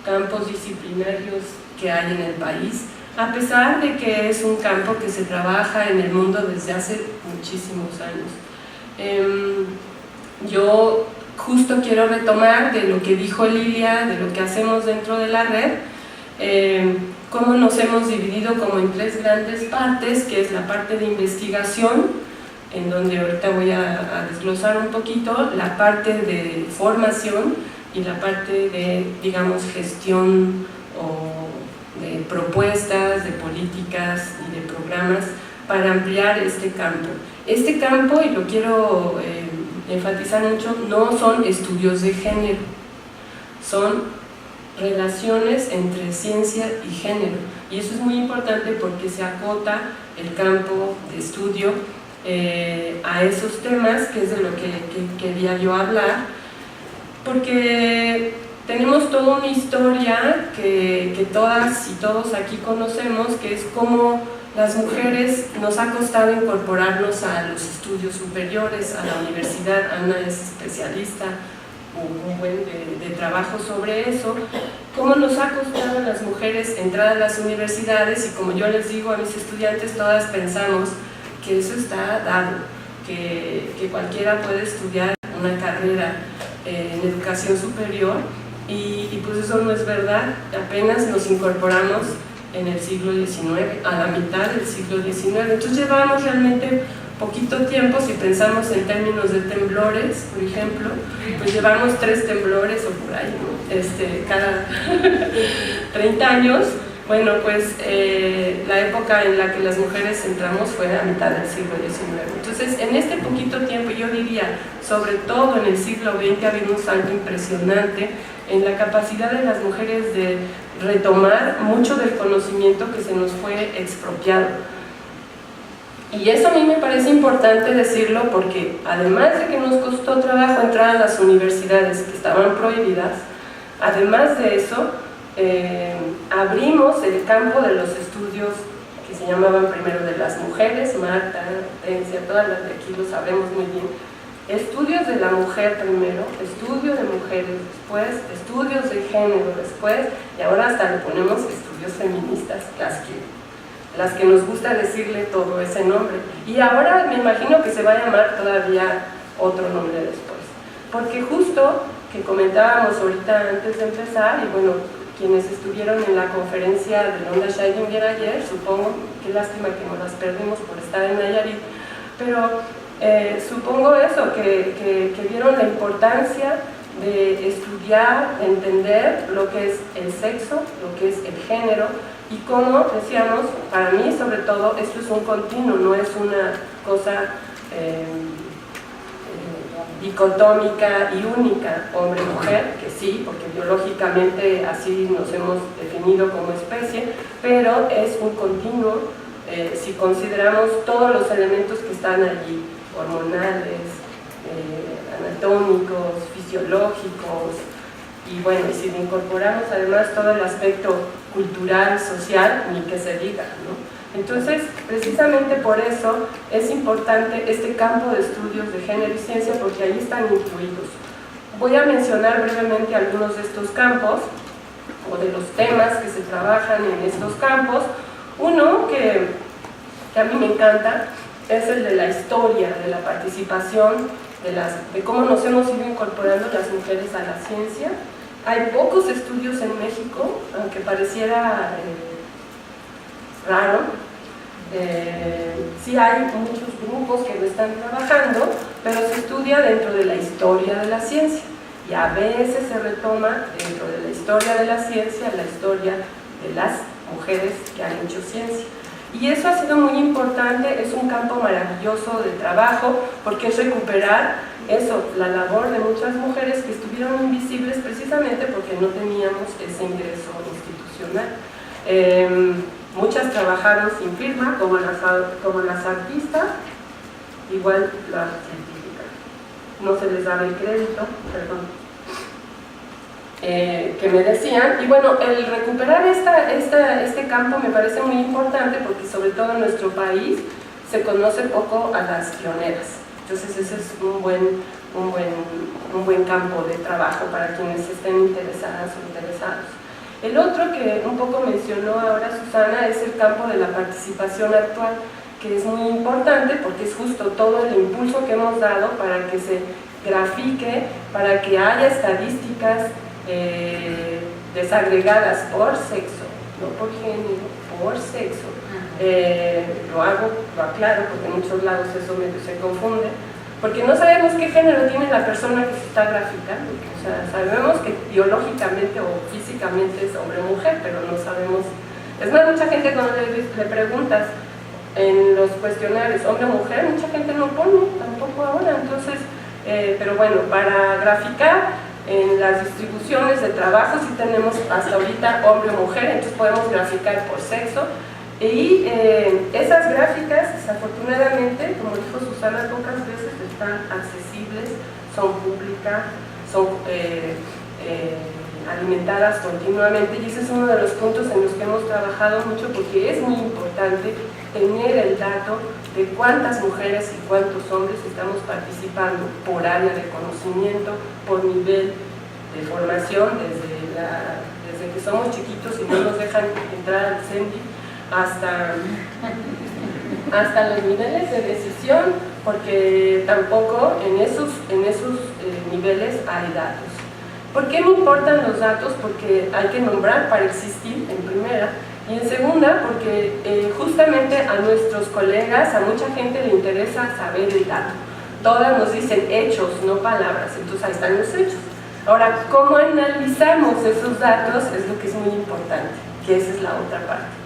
campos disciplinarios que hay en el país, a pesar de que es un campo que se trabaja en el mundo desde hace muchísimos años. Yo justo quiero retomar de lo que dijo Lilia, de lo que hacemos dentro de la red, cómo nos hemos dividido como en 3 grandes partes, que es la parte de investigación, en donde ahorita voy a desglosar un poquito, la parte de formación y la parte de, digamos, gestión o de propuestas, de políticas y de programas para ampliar este campo. Este campo, y lo quiero enfatizar mucho, no son estudios de género, son relaciones entre ciencia y género, y eso es muy importante porque se acota el campo de estudio a esos temas, que es de lo que quería yo hablar, porque tenemos toda una historia que todas y todos aquí conocemos, que es cómo las mujeres nos ha costado incorporarnos a los estudios superiores, a la universidad. Ana es especialista, un buen de trabajo sobre eso, cómo nos ha costado a las mujeres entrar a las universidades, y como yo les digo a mis estudiantes, todas pensamos que eso está dado, que cualquiera puede estudiar una carrera en educación superior, y pues eso no es verdad. Apenas nos incorporamos en el siglo XIX, a la mitad del siglo XIX, entonces llevamos realmente poquito tiempo. Si pensamos en términos de temblores, por ejemplo, pues llevamos 3 temblores o por ahí, ¿no? Cada 30 años. Bueno, pues la época en la que las mujeres entramos fue a mitad del siglo XIX. Entonces, en este poquito tiempo, yo diría, sobre todo en el siglo XX, ha habido un salto impresionante en la capacidad de las mujeres de retomar mucho del conocimiento que se nos fue expropiado. Y eso a mí me parece importante decirlo porque, además de que nos costó trabajo entrar a las universidades que estaban prohibidas, además de eso, abrimos el campo de los estudios que se llamaban primero de las mujeres, Marta, Tencia, todas las de aquí lo sabemos muy bien. Estudios de la mujer primero, estudios de mujeres después, estudios de género después, y ahora hasta le ponemos estudios feministas, las que nos gusta decirle todo ese nombre. Y ahora me imagino que se va a llamar todavía otro nombre después, porque justo que comentábamos ahorita antes de empezar, y bueno, quienes estuvieron en la conferencia de Onda Scheidlinger ayer, supongo, qué lástima que nos las perdimos por estar en Nayarit, pero supongo eso, que vieron la importancia de estudiar, de entender lo que es el sexo, lo que es el género, y como decíamos, para mí sobre todo, esto es un continuo, no es una cosa dicotómica y única, hombre-mujer, que sí, porque biológicamente así nos hemos definido como especie, pero es un continuo si consideramos todos los elementos que están allí, hormonales, anatómicos, fisiológicos, y bueno, y si le incorporamos además todo el aspecto cultural, social, ni que se diga, ¿no? Entonces, precisamente por eso es importante este campo de estudios de género y ciencia, porque ahí están incluidos. Voy a mencionar brevemente algunos de estos campos, o de los temas que se trabajan en estos campos. Uno que a mí me encanta es el de la historia, de la participación, de cómo nos hemos ido incorporando las mujeres a la ciencia. Hay pocos estudios en México, aunque pareciera raro. Sí hay muchos grupos que lo están trabajando, pero se estudia dentro de la historia de la ciencia, y a veces se retoma dentro de la historia de la ciencia la historia de las mujeres que han hecho ciencia. Y eso ha sido muy importante, es un campo maravilloso de trabajo, porque es recuperar eso, la labor de muchas mujeres que estuvieron invisibles precisamente porque no teníamos ese ingreso institucional. Muchas trabajaron sin firma, como las artistas, igual las científicas. No se les daba el crédito, perdón. Que me decían, y bueno, el recuperar este campo me parece muy importante porque sobre todo en nuestro país se conoce poco a las pioneras. Entonces ese es un buen campo de trabajo para quienes estén interesadas o interesados. El otro que un poco mencionó ahora Susana es el campo de la participación actual, que es muy importante porque es justo todo el impulso que hemos dado para que se grafique, para que haya estadísticas desagregadas por sexo, no por género, por sexo. Lo aclaro porque en muchos lados eso medio se confunde, porque no sabemos qué género tiene la persona que se está graficando. O sea, sabemos que biológicamente o físicamente es hombre o mujer, pero no sabemos. Es más, mucha gente cuando le preguntas en los cuestionarios hombre o mujer, mucha gente no pone tampoco ahora. Entonces, pero bueno, para graficar en las distribuciones de trabajo sí tenemos hasta ahorita hombre o mujer, entonces podemos graficar por sexo. Y esas gráficas, desafortunadamente, como dijo Susana, pocas veces están accesibles, son públicas, son alimentadas continuamente, y ese es uno de los puntos en los que hemos trabajado mucho, porque es muy importante tener el dato de cuántas mujeres y cuántos hombres estamos participando por área de conocimiento, por nivel de formación, desde que somos chiquitos y no nos dejan entrar al CENDI, hasta los niveles de decisión, porque tampoco en esos niveles hay datos. ¿Por qué me importan los datos? Porque hay que nombrar para existir, en primera, y en segunda, porque justamente a nuestros colegas, a mucha gente le interesa saber el dato. Todas nos dicen hechos, no palabras, entonces ahí están los hechos. Ahora, ¿cómo analizamos esos datos? Es lo que es muy importante, que esa es la otra parte.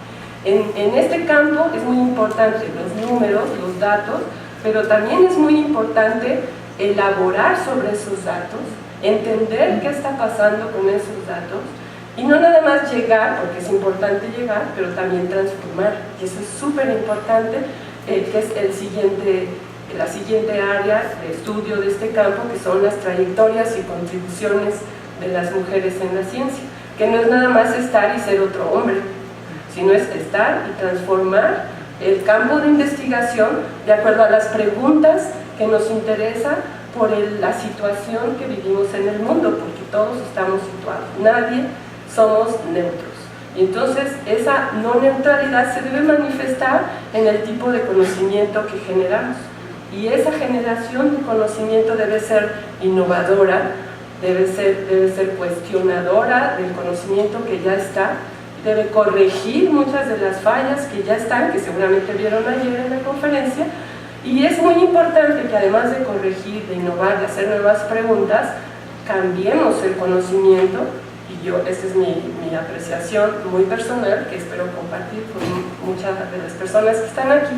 En este campo es muy importante los números, los datos, pero también es muy importante elaborar sobre esos datos, entender qué está pasando con esos datos, y no nada más llegar, porque es importante llegar, pero también transformar, y eso es súper importante, que es la siguiente área de estudio de este campo, que son las trayectorias y contribuciones de las mujeres en la ciencia, que no es nada más estar y ser otro hombre, sino es estar y transformar el campo de investigación de acuerdo a las preguntas que nos interesan por la situación que vivimos en el mundo, porque todos estamos situados, nadie somos neutros. Y entonces esa no neutralidad se debe manifestar en el tipo de conocimiento que generamos. Y esa generación de conocimiento debe ser innovadora, debe ser cuestionadora del conocimiento que ya está, debe corregir muchas de las fallas que ya están, que seguramente vieron ayer en la conferencia, y es muy importante que además de corregir, de innovar, de hacer nuevas preguntas, cambiemos el conocimiento, y esta es mi apreciación muy personal, que espero compartir con muchas de las personas que están aquí,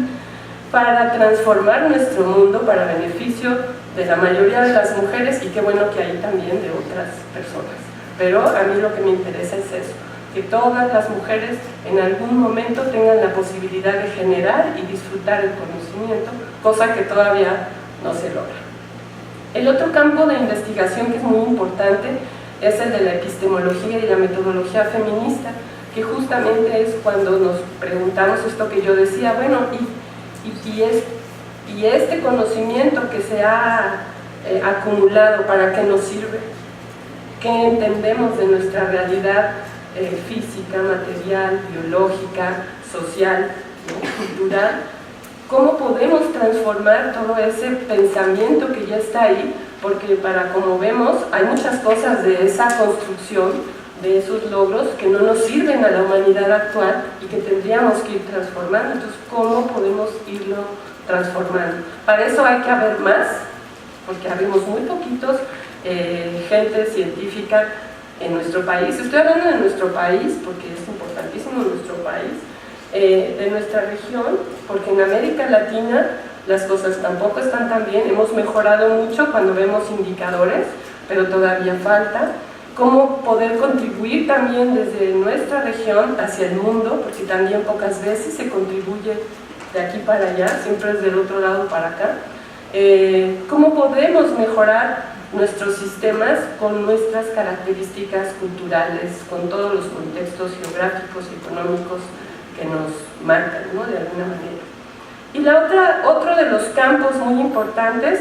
para transformar nuestro mundo para beneficio de la mayoría de las mujeres, y qué bueno que hay también de otras personas. Pero a mí lo que me interesa es eso, que todas las mujeres en algún momento tengan la posibilidad de generar y disfrutar el conocimiento, cosa que todavía no se logra. El otro campo de investigación que es muy importante es el de la epistemología y la metodología feminista, que justamente es cuando nos preguntamos esto que yo decía, bueno, y este conocimiento que se ha acumulado, ¿para qué nos sirve? ¿Qué entendemos de nuestra realidad física, material, biológica, social, ¿no? cultural? ¿Cómo podemos transformar todo ese pensamiento que ya está ahí? Porque como vemos, hay muchas cosas de esa construcción, de esos logros, que no nos sirven a la humanidad actual y que tendríamos que ir transformando. Entonces, ¿cómo podemos irlo transformando? Para eso hay que haber más, porque habemos muy poquitos gente científica en nuestro país. Estoy hablando de nuestro país, porque es importantísimo nuestro país, de nuestra región, porque en América Latina las cosas tampoco están tan bien. Hemos mejorado mucho cuando vemos indicadores, pero todavía falta. Cómo poder contribuir también desde nuestra región hacia el mundo, porque también pocas veces se contribuye de aquí para allá, siempre es del otro lado para acá. Cómo podemos mejorar nuestros sistemas con nuestras características culturales, con todos los contextos geográficos y económicos que nos marcan, ¿no? De alguna manera. Y otro de los campos muy importantes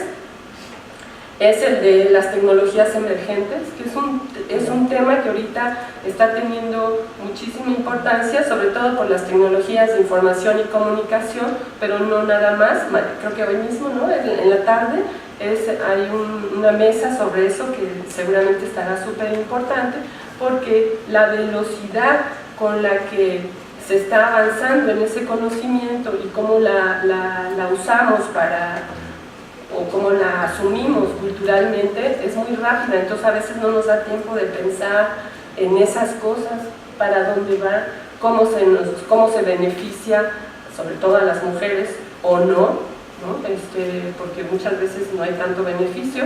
es el de las tecnologías emergentes, que es un tema que ahorita está teniendo muchísima importancia, sobre todo por las tecnologías de información y comunicación, pero no nada más. Creo que hoy mismo, ¿no? En la tarde hay una mesa sobre eso que seguramente estará súper importante, porque la velocidad con la que se está avanzando en ese conocimiento y cómo la usamos o cómo la asumimos culturalmente es muy rápida. Entonces a veces no nos da tiempo de pensar en esas cosas, para dónde va, cómo se beneficia, sobre todo a las mujeres, o no, porque muchas veces no hay tanto beneficio.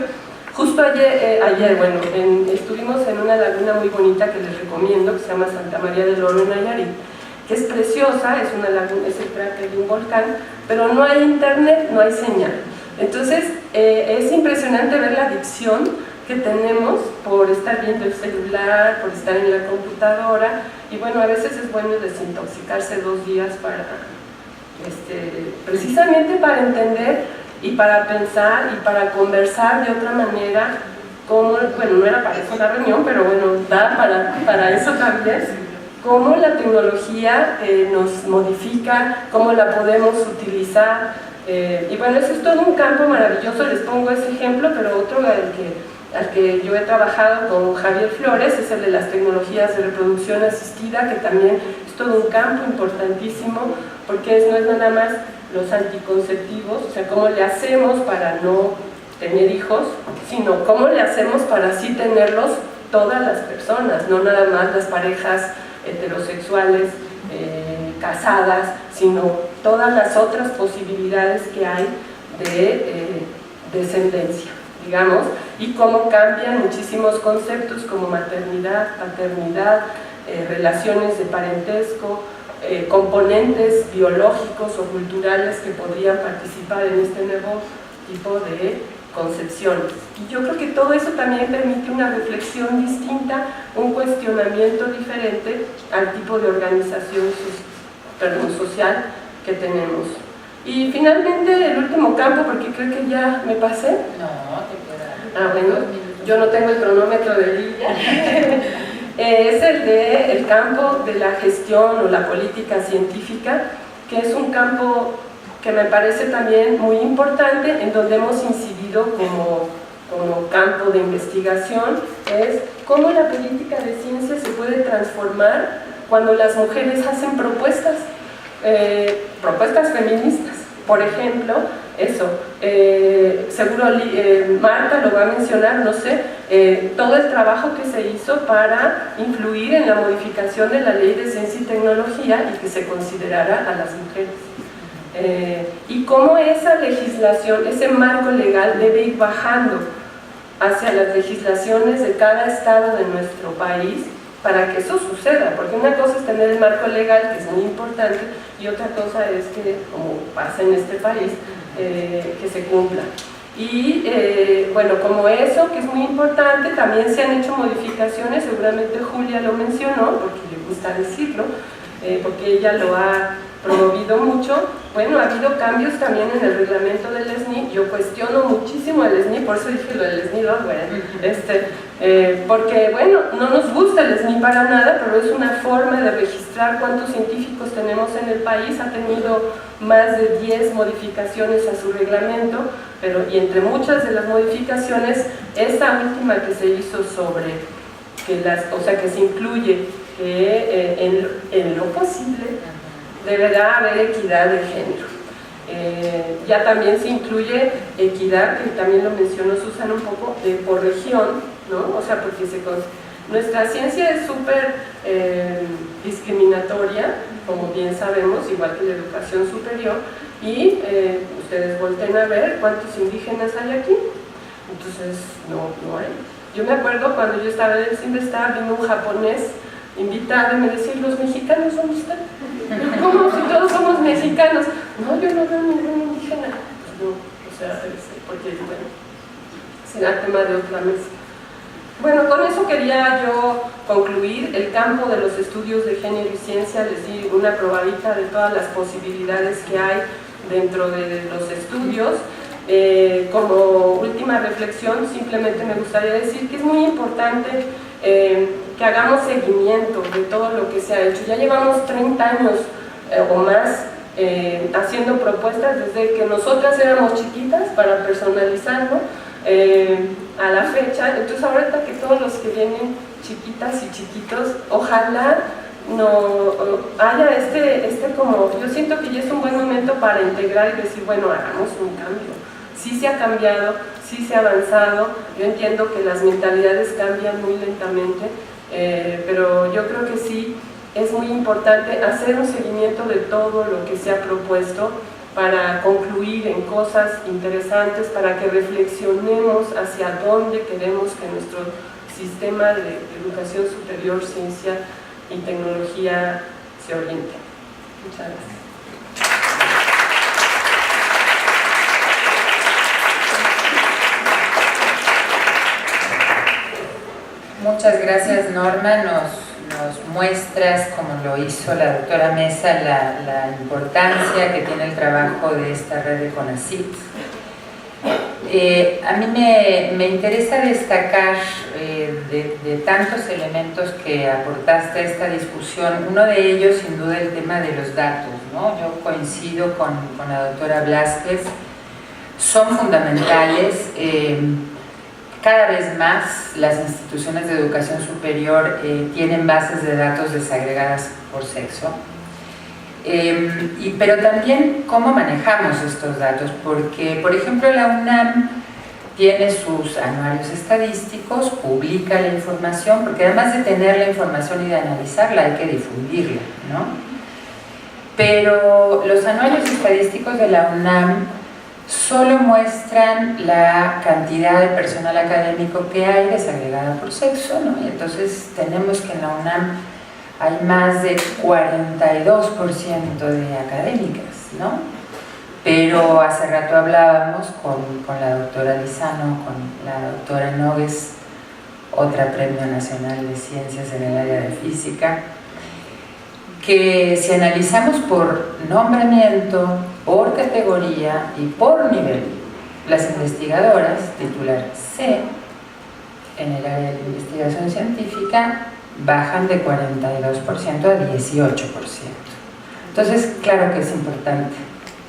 Justo ayer estuvimos en una laguna muy bonita que les recomiendo, que se llama Santa María del Oro en Nayarit, que es preciosa, es una laguna, es el cráter de un volcán, pero no hay internet, no hay señal. Entonces es impresionante ver la adicción que tenemos por estar viendo el celular, por estar en la computadora, y bueno, a veces es bueno desintoxicarse 2 días para, precisamente para entender y para pensar y para conversar de otra manera, no era para eso la reunión, pero bueno, da para eso también, cómo la tecnología nos modifica, cómo la podemos utilizar. Y bueno, eso es todo un campo maravilloso. Les pongo ese ejemplo, pero otro al que yo he trabajado con Javier Flores es el de las tecnologías de reproducción asistida, que también es todo un campo importantísimo, porque no es nada más los anticonceptivos, o sea, cómo le hacemos para no tener hijos, sino cómo le hacemos para sí tenerlos todas las personas, no nada más las parejas heterosexuales casadas, sino todas las otras posibilidades que hay de descendencia, digamos, y cómo cambian muchísimos conceptos como maternidad, paternidad, relaciones de parentesco, componentes biológicos o culturales que podrían participar en este nuevo tipo de concepciones. Y yo creo que todo eso también permite una reflexión distinta, un cuestionamiento diferente al tipo de organización social que tenemos. Y finalmente el último campo, porque creo que ya me pasé. No, te queda. Bueno, yo no tengo el cronómetro de Lidia. Es el campo de la gestión o la política científica, que es un campo que me parece también muy importante, en donde hemos incidido como campo de investigación es cómo la política de ciencia se puede transformar cuando las mujeres hacen propuestas feministas. Por ejemplo, eso, seguro Marta lo va a mencionar, no sé, todo el trabajo que se hizo para influir en la modificación de la Ley de Ciencia y Tecnología y que se considerara a las mujeres. Y cómo esa legislación, ese marco legal debe ir bajando hacia las legislaciones de cada estado de nuestro país para que eso suceda, porque una cosa es tener el marco legal, que es muy importante, y otra cosa es que, como pasa en este país, que se cumpla. Y bueno, como eso, que es muy importante, también se han hecho modificaciones, seguramente Julia lo mencionó, porque le gusta decirlo, porque ella lo ha promovido mucho. Bueno, ha habido cambios también en el reglamento del SNI. Yo cuestiono muchísimo el SNI, por eso dije lo del SNI, porque bueno, no nos gusta el SNI para nada, pero es una forma de registrar cuántos científicos tenemos en el país. Ha tenido más de 10 modificaciones a su reglamento, y entre muchas de las modificaciones, esta última que se hizo sobre que se incluye que en lo posible deberá haber equidad de género. Ya también se incluye equidad, que también lo mencionó Susana un poco, por región, ¿no? O sea, porque nuestra ciencia es súper discriminatoria, como bien sabemos, igual que la educación superior, y ustedes volteen a ver cuántos indígenas hay aquí. Entonces, no hay. Yo me acuerdo cuando yo estaba en el CIMBESTAR, vino un japonés invitado y me decía, ¿los mexicanos dónde están? ¿Cómo? Si todos somos mexicanos. No, yo no veo ningún indígena. No, o sea, porque, bueno, será tema de otra mesa. Bueno, con eso quería yo concluir el campo de los estudios de género y ciencia. Les di una probadita de todas las posibilidades que hay dentro de los estudios. Como última reflexión, simplemente me gustaría decir que es muy importante que hagamos seguimiento de todo lo que se ha hecho. Ya llevamos 30 años o más haciendo propuestas desde que nosotras éramos chiquitas para personalizarlo a la fecha. Entonces ahorita que todos los que vienen chiquitas y chiquitos, ojalá no haya como, yo siento que ya es un buen momento para integrar y decir, bueno, hagamos un cambio. Sí se ha cambiado, sí se ha avanzado. Yo entiendo que las mentalidades cambian muy lentamente, pero yo creo que sí es muy importante hacer un seguimiento de todo lo que se ha propuesto para concluir en cosas interesantes, para que reflexionemos hacia dónde queremos que nuestro sistema de educación superior, ciencia y tecnología se oriente. Muchas gracias. Muchas gracias, Norma. Nos muestras, como lo hizo la doctora Mesa, la importancia que tiene el trabajo de esta red de CONACYT. A mí me interesa destacar de tantos elementos que aportaste a esta discusión, uno de ellos sin duda el tema de los datos, ¿no? Yo coincido con la doctora Blázquez, son fundamentales. Cada vez más las instituciones de educación superior tienen bases de datos desagregadas por sexo, pero también cómo manejamos estos datos, porque por ejemplo la UNAM tiene sus anuarios estadísticos, publica la información, porque además de tener la información y de analizarla hay que difundirla, ¿no? Pero los anuarios estadísticos de la UNAM solo muestran la cantidad de personal académico que hay desagregada por sexo, ¿no? Y entonces tenemos que en la UNAM hay más de 42% de académicas, ¿no? Pero hace rato hablábamos con la doctora Lizano, con la doctora Nogues, otra Premio Nacional de Ciencias en el área de Física, que si analizamos por nombramiento, por categoría y por nivel, las investigadoras titular C en el área de investigación científica bajan de 42% a 18%. Entonces, claro que es importante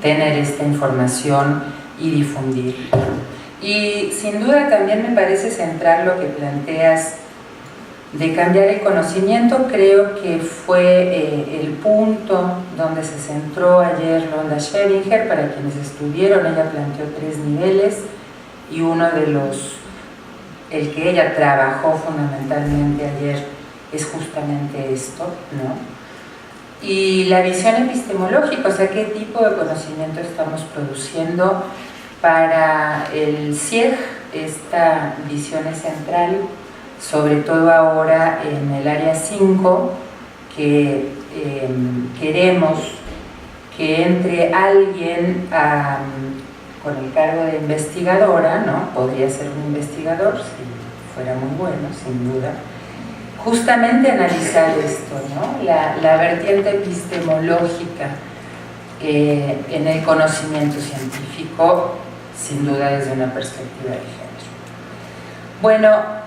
tener esta información y difundirla. Y sin duda también me parece central lo que planteas de cambiar el conocimiento. Creo que fue el punto donde se centró ayer Rhonda Scheringer. Para quienes estuvieron, ella planteó 3 niveles y uno de los, el que ella trabajó fundamentalmente ayer, es justamente esto, ¿no? Y la visión epistemológica, o sea, qué tipo de conocimiento estamos produciendo. Para el CIEG esta visión es central, sobre todo ahora en el área 5, que queremos que entre alguien con el cargo de investigadora, ¿no? Podría ser un investigador, si fuera muy bueno, sin duda, justamente analizar esto, ¿no? La vertiente epistemológica en el conocimiento científico, sin duda desde una perspectiva de género. Bueno,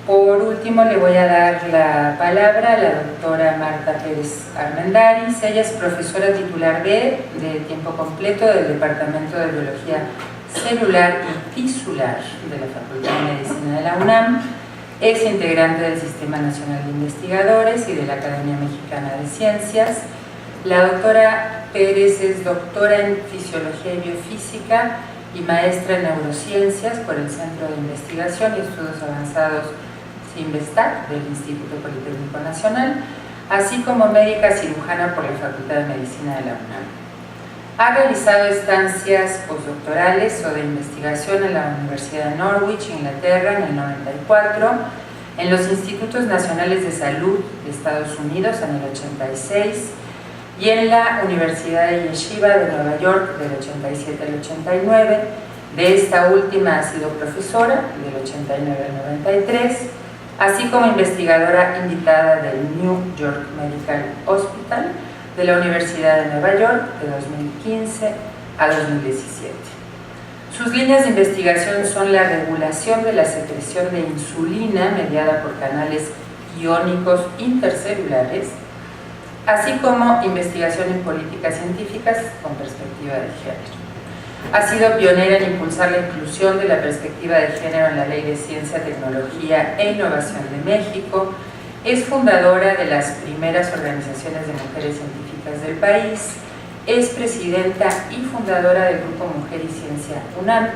por último le voy a dar la palabra a la doctora Marta Pérez Armendáriz. Ella es profesora titular B de tiempo completo del Departamento de Biología Celular y Tisular de la Facultad de Medicina de la UNAM, ex integrante del Sistema Nacional de Investigadores y de la Academia Mexicana de Ciencias. La doctora Pérez es doctora en Fisiología y Biofísica y maestra en Neurociencias por el Centro de Investigación y Estudios Avanzados CIMBESTAC del Instituto Politécnico Nacional, así como médica cirujana por la Facultad de Medicina de la UNAM. Ha realizado estancias postdoctorales o de investigación en la Universidad de Norwich, Inglaterra, en el 94, en los Institutos Nacionales de Salud de Estados Unidos en el 86 y en la Universidad de Yeshiva de Nueva York del 87 al 89. De esta última ha sido profesora del 89 al 93, así como investigadora invitada del New York Medical Hospital de la Universidad de Nueva York de 2015 a 2017. Sus líneas de investigación son la regulación de la secreción de insulina mediada por canales iónicos intercelulares, así como investigación en políticas científicas con perspectiva de género. Ha sido pionera en impulsar la inclusión de la perspectiva de género en la Ley de Ciencia, Tecnología e Innovación de México. Es fundadora de las primeras organizaciones de mujeres científicas del país. Es presidenta y fundadora del Grupo Mujer y Ciencia UNAM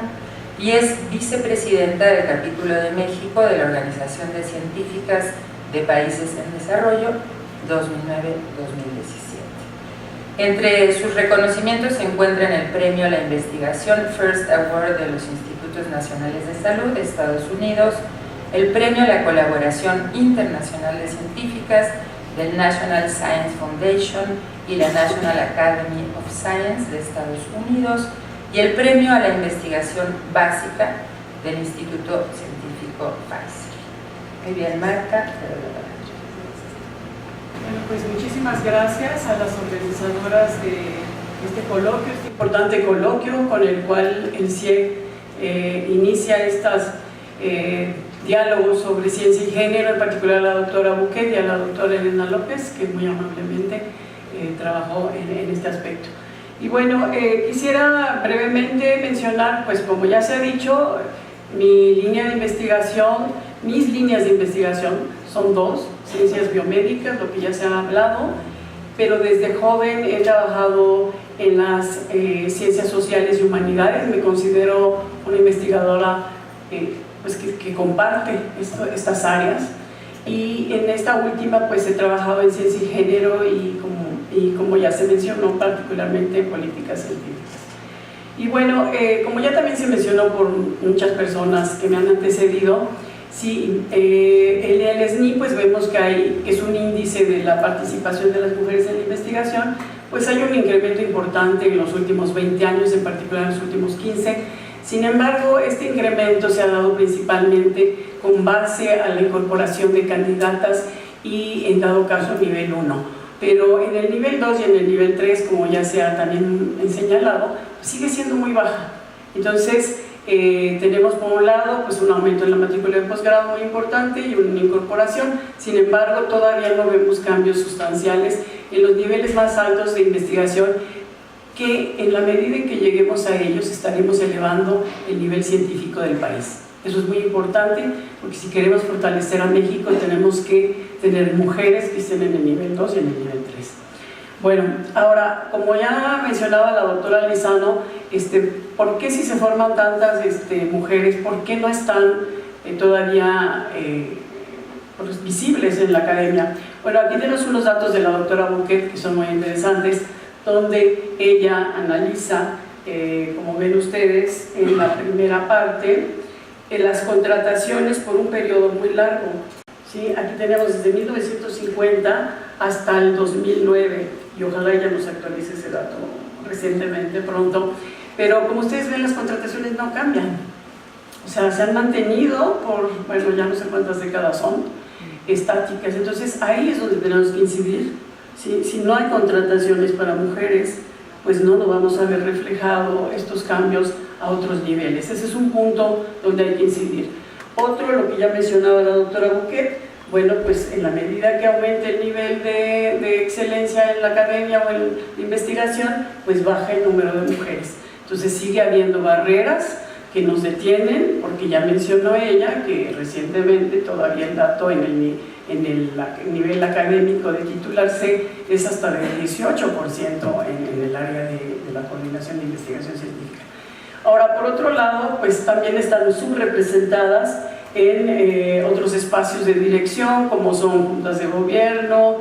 y es vicepresidenta del capítulo de México de la Organización de Científicas de Países en Desarrollo 2009-2017. Entre sus reconocimientos se encuentran el Premio a la Investigación First Award de los Institutos Nacionales de Salud de Estados Unidos, el Premio a la Colaboración Internacional de Científicas del National Science Foundation y la National Academy of Science de Estados Unidos y el Premio a la Investigación Básica del Instituto Científico Pfizer. Muy bien, Marta, te doy la palabra. Bueno, pues muchísimas gracias a las organizadoras de este coloquio, este importante coloquio con el cual el CIEG inicia estos diálogos sobre ciencia y género, en particular a la doctora Buquet y a la doctora Elena López, que muy amablemente trabajó en este aspecto. Y bueno, quisiera brevemente mencionar, pues como ya se ha dicho, mis líneas de investigación son 2, ciencias biomédicas, lo que ya se ha hablado, pero desde joven he trabajado en las ciencias sociales y humanidades. Me considero una investigadora pues que comparte estas áreas, y en esta última pues he trabajado en ciencia y género y como ya se mencionó, particularmente en políticas científicas. Y bueno, como ya también se mencionó por muchas personas que me han antecedido, sí, el SNI pues vemos que es un índice de la participación de las mujeres en la investigación, pues hay un incremento importante en los últimos 20 años, en particular en los últimos 15. Sin embargo, este incremento se ha dado principalmente con base a la incorporación de candidatas y en dado caso nivel 1. Pero en el nivel 2 y en el nivel 3, como ya se ha también señalado, sigue siendo muy baja. Entonces, tenemos por un lado pues un aumento en la matrícula de posgrado muy importante y una incorporación. Sin embargo, todavía no vemos cambios sustanciales en los niveles más altos de investigación que en la medida en que lleguemos a ellos estaremos elevando el nivel científico del país. Eso es muy importante, porque si queremos fortalecer a México tenemos que tener mujeres que estén en el nivel 2 y en el nivel 3. Bueno, ahora, como ya mencionaba la doctora Lizano, ¿por qué si se forman tantas mujeres, por qué no están todavía pues, visibles en la academia? Bueno, aquí tenemos unos datos de la doctora Bouquet que son muy interesantes, donde ella analiza, como ven ustedes en la primera parte, las contrataciones por un periodo muy largo. ¿Sí? Aquí tenemos desde 1950 hasta el 2009, y ojalá ella nos actualice ese dato recientemente, pronto, pero como ustedes ven, las contrataciones no cambian, o sea, se han mantenido por, bueno, ya no sé cuántas décadas son, estáticas. Entonces ahí es donde tenemos que incidir. ¿Sí? Si no hay contrataciones para mujeres, pues no nos vamos a ver reflejado estos cambios a otros niveles. Ese es un punto donde hay que incidir. Otro, lo que ya mencionaba la doctora Bouquet, bueno, pues en la medida que aumente el nivel de excelencia en la academia o en la investigación, pues baja el número de mujeres. Entonces sigue habiendo barreras que nos detienen, porque ya mencionó ella que recientemente todavía el dato en el nivel académico de titular C es hasta del 18% en el área de la coordinación de investigación científica. Ahora, por otro lado, pues también están subrepresentadas en otros espacios de dirección, como son juntas de gobierno,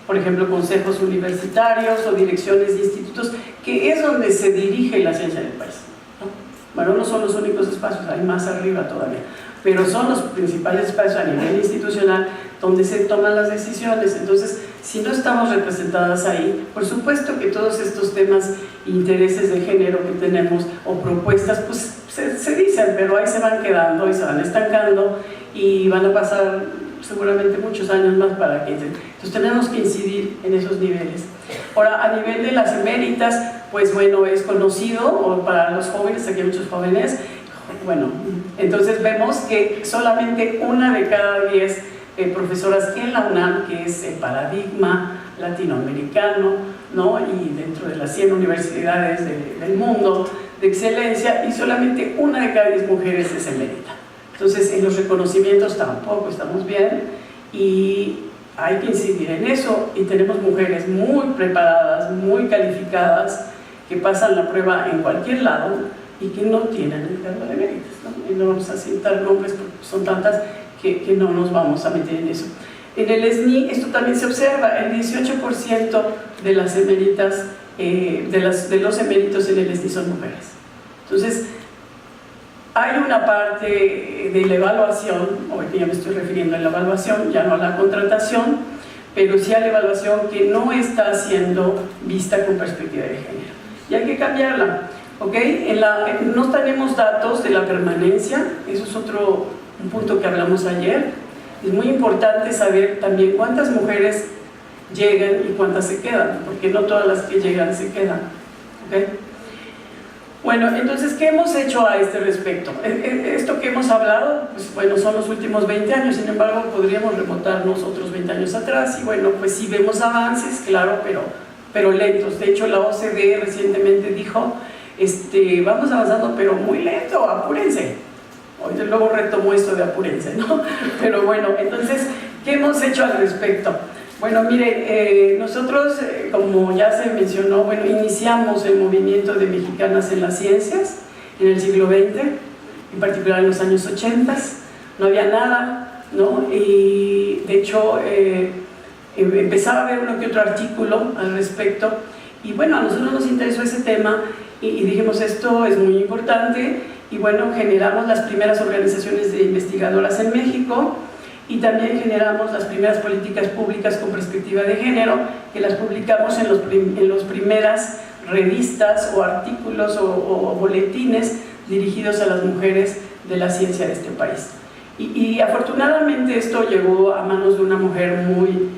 por ejemplo, consejos universitarios o direcciones de institutos, que es donde se dirige la ciencia del país, ¿no? Bueno, no son los únicos espacios, hay más arriba todavía, pero son los principales espacios a nivel institucional donde se toman las decisiones. Entonces, si no estamos representadas ahí, por supuesto que todos estos temas, intereses de género que tenemos o propuestas, pues se dicen, pero ahí se van quedando y se van estancando y van a pasar seguramente muchos años más para que... Entonces tenemos que incidir en esos niveles. Ahora, a nivel de las eméritas, pues bueno, es conocido, o para los jóvenes, aquí hay muchos jóvenes, bueno, entonces vemos que solamente 1 de cada 10 profesoras en la UNAM, que es el paradigma latinoamericano, ¿no? Y dentro de las 100 universidades del mundo de excelencia, y solamente 1 de cada 10 mujeres es emérita. Entonces, en los reconocimientos tampoco estamos bien y hay que incidir en eso, y tenemos mujeres muy preparadas, muy calificadas, que pasan la prueba en cualquier lado y que no tienen el cargo de eméritas, ¿no? Y no vamos a citar nombres porque son tantas que no nos vamos a meter en eso. En el SNI esto también se observa, el 18% de las eméritas, de los eméritos en el SNI son mujeres. Entonces, hay una parte de la evaluación, ahorita ya me estoy refiriendo a la evaluación, ya no a la contratación, pero sí a la evaluación que no está siendo vista con perspectiva de género. Y hay que cambiarla, ¿ok? No tenemos datos de la permanencia, eso es un punto que hablamos ayer. Es muy importante saber también cuántas mujeres llegan y cuántas se quedan, porque no todas las que llegan se quedan, ¿ok? Bueno, entonces, ¿qué hemos hecho a este respecto? Esto que hemos hablado, pues bueno, son los últimos 20 años, sin embargo, podríamos remontarnos otros 20 años atrás, y bueno, pues sí vemos avances, claro, pero lentos. De hecho, la OCDE recientemente dijo, vamos avanzando, pero muy lento, apúrense. Hoy luego retomo esto de apúrense, ¿no? Pero bueno, entonces, ¿qué hemos hecho al respecto? Bueno, mire, nosotros, como ya se mencionó, bueno, iniciamos el movimiento de mexicanas en las ciencias en el siglo XX, en particular en los años 80, no había nada, ¿no? Y de hecho, empezaba a haber uno que otro artículo al respecto, y bueno, a nosotros nos interesó ese tema, y dijimos, esto es muy importante, y bueno, generamos las primeras organizaciones de investigadoras en México, y también generamos las primeras políticas públicas con perspectiva de género, que las publicamos en las primeras revistas o artículos o boletines dirigidos a las mujeres de la ciencia de este país. Y afortunadamente esto llegó a manos de una mujer muy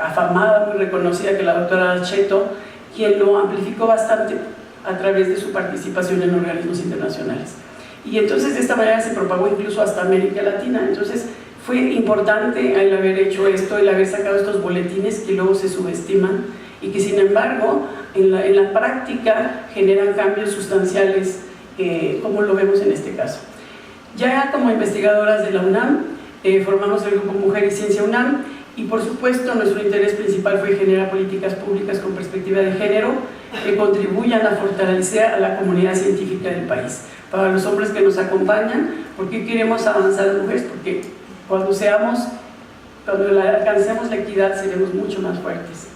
afamada, muy reconocida, que es la doctora Cheto, quien lo amplificó bastante a través de su participación en organismos internacionales. Y entonces de esta manera se propagó incluso hasta América Latina. Entonces fue importante el haber hecho esto, el haber sacado estos boletines que luego se subestiman y que sin embargo en la práctica generan cambios sustanciales, como lo vemos en este caso. Ya como investigadoras de la UNAM, formamos el grupo Mujer y Ciencia UNAM, y por supuesto nuestro interés principal fue generar políticas públicas con perspectiva de género que contribuyan a fortalecer a la comunidad científica del país. Para los hombres que nos acompañan, ¿por qué queremos avanzar las mujeres? Porque cuando alcancemos la equidad seremos mucho más fuertes.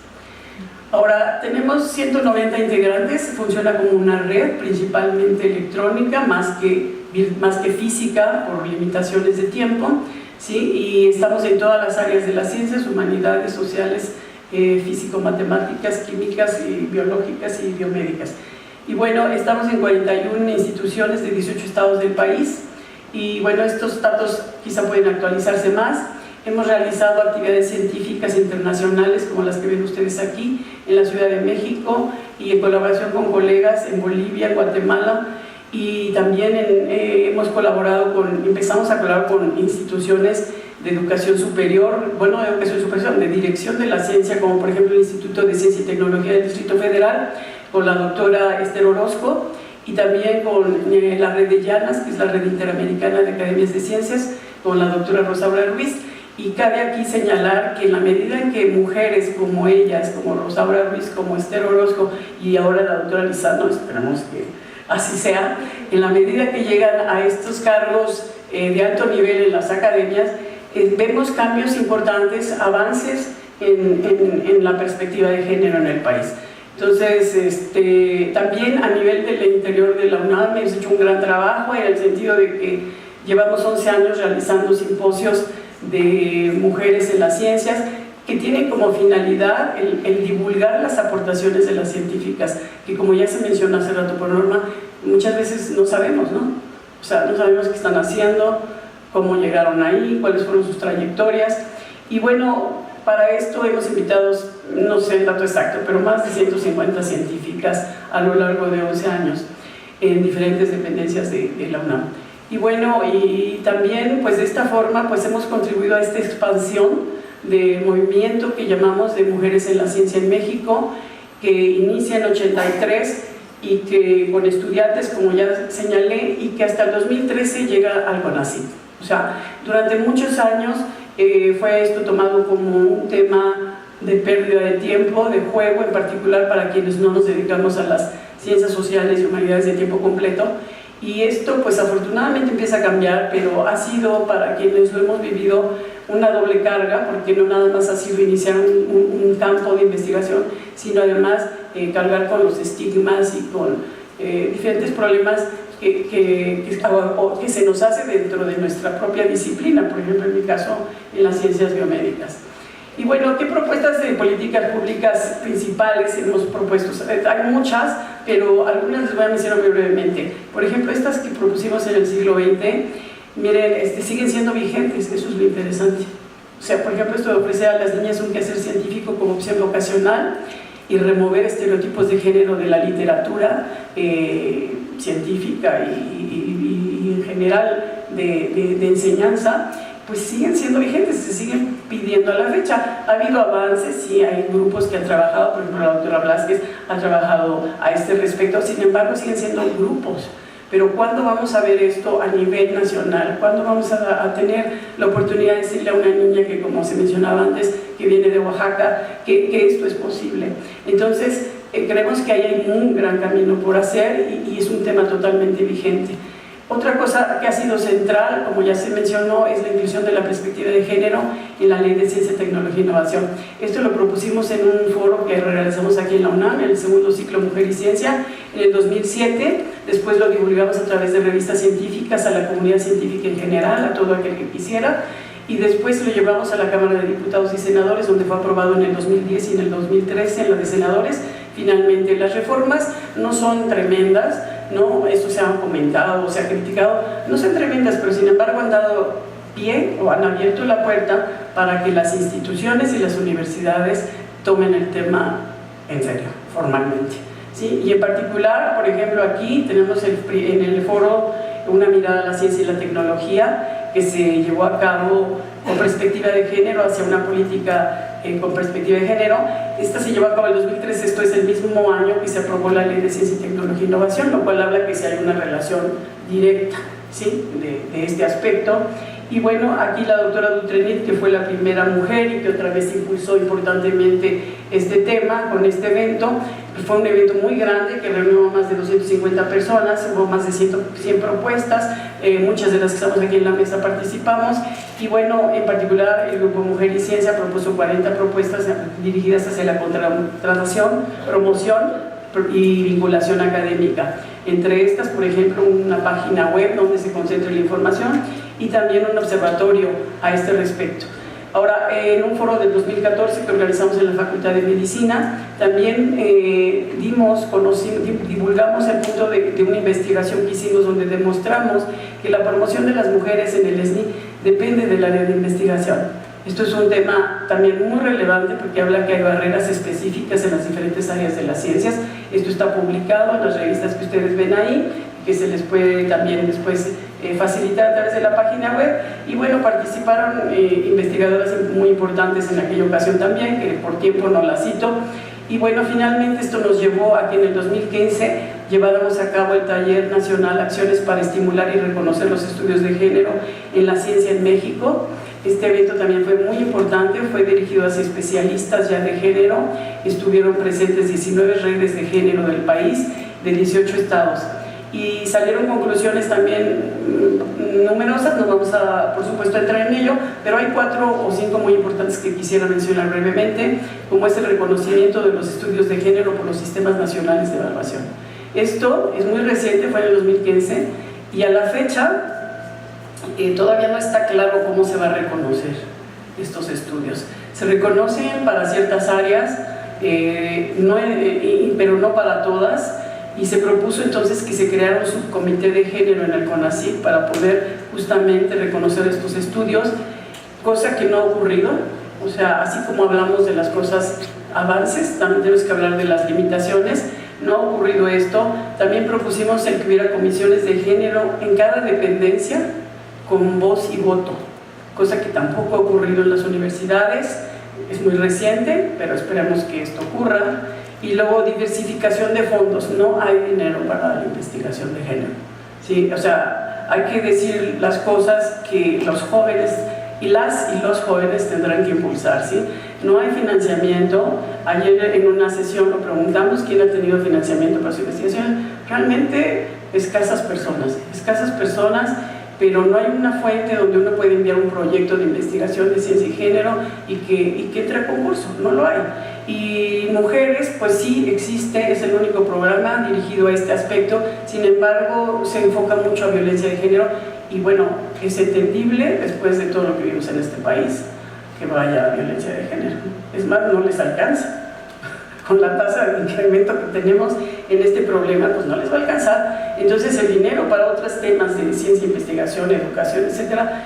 Ahora, tenemos 190 integrantes, funciona como una red principalmente electrónica, más que física por limitaciones de tiempo, ¿sí? Y estamos en todas las áreas de las ciencias, humanidades, sociales, físico-matemáticas, químicas, y biológicas y biomédicas. Y bueno, estamos en 41 instituciones de 18 estados del país, y bueno, estos datos quizá pueden actualizarse más. Hemos realizado actividades científicas internacionales como las que ven ustedes aquí en la Ciudad de México, y en colaboración con colegas en Bolivia, Guatemala, y también empezamos a colaborar con instituciones de educación superior, de dirección de la ciencia, como por ejemplo el Instituto de Ciencia y Tecnología del Distrito Federal, con la doctora Esther Orozco, y también con la red de Llanas, que es la red interamericana de academias de ciencias, con la doctora Rosaura Ruiz. Y cabe aquí señalar que en la medida en que mujeres como ellas, como Rosaura Ruiz, como Esther Orozco y ahora la doctora Lizano, esperamos que así sea, en la medida que llegan a estos cargos de alto nivel en las academias, vemos cambios importantes, avances en la perspectiva de género en el país. Entonces, también a nivel del interior de la UNAM hemos hecho un gran trabajo en el sentido de que llevamos 11 años realizando simposios de mujeres en las ciencias que tienen como finalidad el divulgar las aportaciones de las científicas, que como ya se mencionó hace rato por Norma, muchas veces no sabemos, ¿no? O sea, no sabemos qué están haciendo, cómo llegaron ahí, cuáles fueron sus trayectorias. Y bueno, para esto hemos invitado, no sé el dato exacto, pero más de 150 científicas a lo largo de 11 años en diferentes dependencias de la UNAM. Y bueno, y también pues de esta forma pues hemos contribuido a esta expansión de movimiento que llamamos de Mujeres en la Ciencia en México, que inicia en 83 y que con estudiantes, como ya señalé, y que hasta el 2013 llega al CONACYT. O sea, durante muchos años fue esto tomado como un tema de pérdida de tiempo, de juego, en particular para quienes no nos dedicamos a las ciencias sociales y humanidades de tiempo completo. Y esto pues afortunadamente empieza a cambiar, pero ha sido para quienes lo hemos vivido una doble carga, porque no nada más ha sido iniciar un campo de investigación, sino además cargar con los estigmas y con diferentes problemas que se nos hace dentro de nuestra propia disciplina, por ejemplo en mi caso en las ciencias biomédicas. Y bueno, ¿qué propuestas de políticas públicas principales hemos propuesto? Hay muchas, pero algunas les voy a mencionar muy brevemente. Por ejemplo, estas que propusimos en el siglo XX, miren, siguen siendo vigentes, eso es lo interesante. O sea, por ejemplo, esto de ofrecer a las niñas un quehacer científico como opción vocacional y remover estereotipos de género de la literatura científica y en general de enseñanza, pues siguen siendo vigentes, se siguen pidiendo a la fecha. Ha habido avances, sí, hay grupos que han trabajado, por ejemplo la doctora Blázquez ha trabajado a este respecto, sin embargo siguen siendo grupos. Pero ¿cuándo vamos a ver esto a nivel nacional? ¿Cuándo vamos a tener la oportunidad de decirle a una niña que, como se mencionaba antes, que viene de Oaxaca, que esto es posible? Entonces, creemos que hay un gran camino por hacer y es un tema totalmente vigente. Otra cosa que ha sido central, como ya se mencionó, es la inclusión de la perspectiva de género en la Ley de Ciencia, Tecnología e Innovación. Esto lo propusimos en un foro que realizamos aquí en la UNAM, en el segundo ciclo Mujer y Ciencia, en el 2007. Después lo divulgamos a través de revistas científicas a la comunidad científica en general, a todo aquel que quisiera. Y después lo llevamos a la Cámara de Diputados y Senadores, donde fue aprobado en el 2010 y en el 2013 en la de Senadores. Finalmente, las reformas no son tremendas, ¿no? Esto se ha comentado, se ha criticado, no son tremendas, pero sin embargo han dado pie o han abierto la puerta para que las instituciones y las universidades tomen el tema en serio, formalmente, ¿sí? Y en particular, por ejemplo, aquí tenemos en el foro Una mirada a la ciencia y la tecnología, que se llevó a cabo con perspectiva de género hacia una política con perspectiva de género. Esta se llevó a cabo en 2003, esto es el mismo año que se aprobó la Ley de Ciencia, Tecnología e Innovación, lo cual habla que sí hay una relación directa, ¿sí?, de este aspecto. Y bueno, aquí la doctora Dutrenit, que fue la primera mujer y que otra vez impulsó importantemente este tema con este evento, fue un evento muy grande que reunió a más de 250 personas, hubo más de 100 propuestas, muchas de las que estamos aquí en la mesa participamos, y bueno, en particular el Grupo Mujer y Ciencia propuso 40 propuestas dirigidas hacia la contratación, promoción y vinculación académica. Entre estas, por ejemplo, una página web donde se concentre la información y también un observatorio a este respecto. Ahora, en un foro del 2014 que organizamos en la Facultad de Medicina, también divulgamos el punto de una investigación que hicimos donde demostramos que la promoción de las mujeres en el SNI depende del área de investigación. Esto es un tema también muy relevante porque habla que hay barreras específicas en las diferentes áreas de las ciencias. Esto está publicado en las revistas que ustedes ven ahí, que se les puede también después facilitar a través de la página web. Y bueno, participaron investigadoras muy importantes en aquella ocasión también, que por tiempo no las cito. Y bueno, finalmente esto nos llevó a que en el 2015 lleváramos a cabo el Taller Nacional Acciones para Estimular y Reconocer los Estudios de Género en la Ciencia en México. Este evento también fue muy importante, fue dirigido hacia especialistas ya de género, estuvieron presentes 19 redes de género del país, de 18 estados. Y salieron conclusiones también numerosas, no vamos a, por supuesto, entrar en ello, pero hay 4 o 5 muy importantes que quisiera mencionar brevemente, como es el reconocimiento de los estudios de género por los sistemas nacionales de evaluación. Esto es muy reciente, fue en el 2015, y a la fecha todavía no está claro cómo se va a reconocer estos estudios. Se reconocen para ciertas áreas, pero no para todas, y se propuso entonces que se creara un subcomité de género en el CONACYT para poder justamente reconocer estos estudios, cosa que no ha ocurrido. O sea, así como hablamos de las cosas avances, también tenemos que hablar de las limitaciones. No ha ocurrido esto. También propusimos el que hubiera comisiones de género en cada dependencia con voz y voto, cosa que tampoco ha ocurrido en las universidades. Es muy reciente, pero esperamos que esto ocurra. Y luego diversificación de fondos, no hay dinero para la investigación de género, ¿sí? O sea, hay que decir las cosas que los jóvenes y los jóvenes tendrán que impulsar, ¿sí? No hay financiamiento. Ayer en una sesión lo preguntamos quién ha tenido financiamiento para su investigación. Realmente escasas personas, pero no hay una fuente donde uno puede enviar un proyecto de investigación de ciencia y género y que entre a concurso, no lo hay. Y mujeres, pues sí existe, es el único programa dirigido a este aspecto, sin embargo se enfoca mucho a violencia de género y bueno, es entendible después de todo lo que vivimos en este país que vaya violencia de género. Es más, no les alcanza. Con la tasa de incremento que tenemos en este problema, pues no les va a alcanzar. Entonces el dinero para otros temas de ciencia, investigación, educación, etcétera,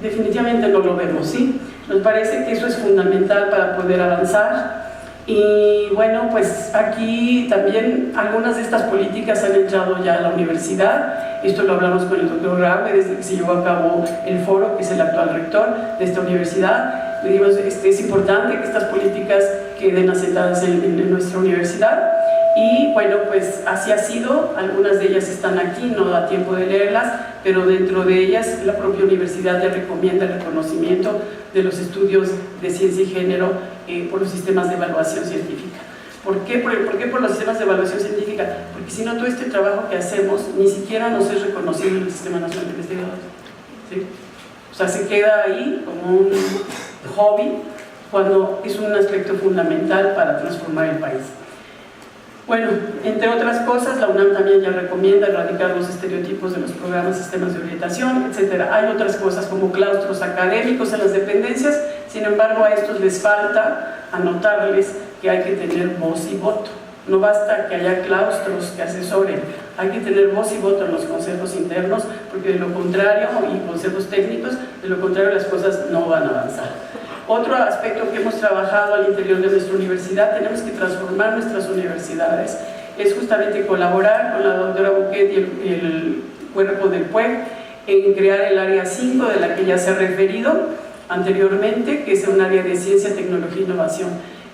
definitivamente no lo vemos, ¿sí? Nos parece que eso es fundamental para poder avanzar. Y bueno, pues aquí también algunas de estas políticas han entrado ya a la universidad. Esto lo hablamos con el doctor Rabe desde que se llevó a cabo el foro, que es el actual rector de esta universidad. Le digo, es importante que estas políticas queden asentadas en nuestra universidad. Y bueno, pues así ha sido. Algunas de ellas están aquí, no da tiempo de leerlas, pero dentro de ellas la propia universidad ya recomienda el reconocimiento de los estudios de ciencia y género por los sistemas de evaluación científica. ¿Por qué por los sistemas de evaluación científica? Porque si no, todo este trabajo que hacemos ni siquiera nos es reconocido en el Sistema Nacional de Investigadores, ¿sí? O sea, se queda ahí como un hobby cuando es un aspecto fundamental para transformar el país. Bueno, entre otras cosas, la UNAM también ya recomienda erradicar los estereotipos de los programas, sistemas de orientación, etc. Hay otras cosas como claustros académicos en las dependencias, sin embargo a estos les falta anotarles que hay que tener voz y voto. No basta que haya claustros que asesoren, hay que tener voz y voto en los consejos internos, porque de lo contrario, y consejos técnicos, de lo contrario las cosas no van a avanzar. Otro aspecto que hemos trabajado al interior de nuestra universidad, tenemos que transformar nuestras universidades, es justamente colaborar con la doctora Bouquet y el cuerpo del PUEG en crear el área 5 de la que ya se ha referido anteriormente, que es un área de ciencia, tecnología e innovación.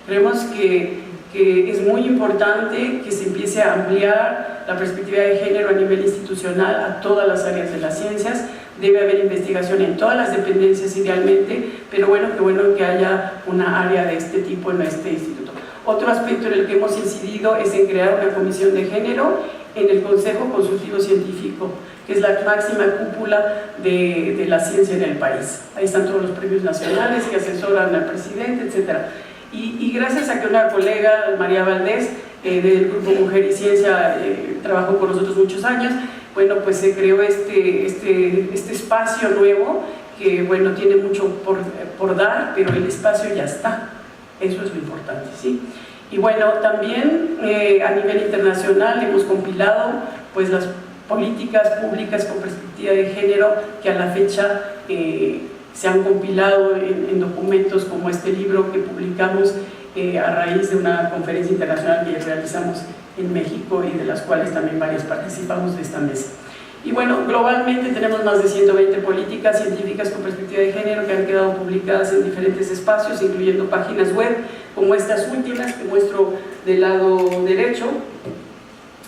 Creemos que es muy importante que se empiece a ampliar la perspectiva de género a nivel institucional a todas las áreas de las ciencias. Debe haber investigación en todas las dependencias idealmente, pero bueno que haya una área de este tipo en este instituto. Otro aspecto en el que hemos incidido es en crear una comisión de género en el Consejo Consultivo Científico, que es la máxima cúpula de la ciencia en el país. Ahí están todos los premios nacionales que asesoran al presidente, etc. Y gracias a que una colega, María Valdés, del Grupo Mujer y Ciencia, trabajó con nosotros muchos años, bueno, pues se creó este espacio nuevo que, bueno, tiene mucho por dar, pero el espacio ya está. Eso es lo importante, ¿sí? Y bueno, también a nivel internacional hemos compilado pues las políticas públicas con perspectiva de género que a la fecha se han compilado en documentos como este libro que publicamos a raíz de una conferencia internacional que realizamos en México y de las cuales también varios participamos de esta mesa. Y bueno, globalmente tenemos más de 120 políticas científicas con perspectiva de género que han quedado publicadas en diferentes espacios, incluyendo páginas web como estas últimas que muestro del lado derecho,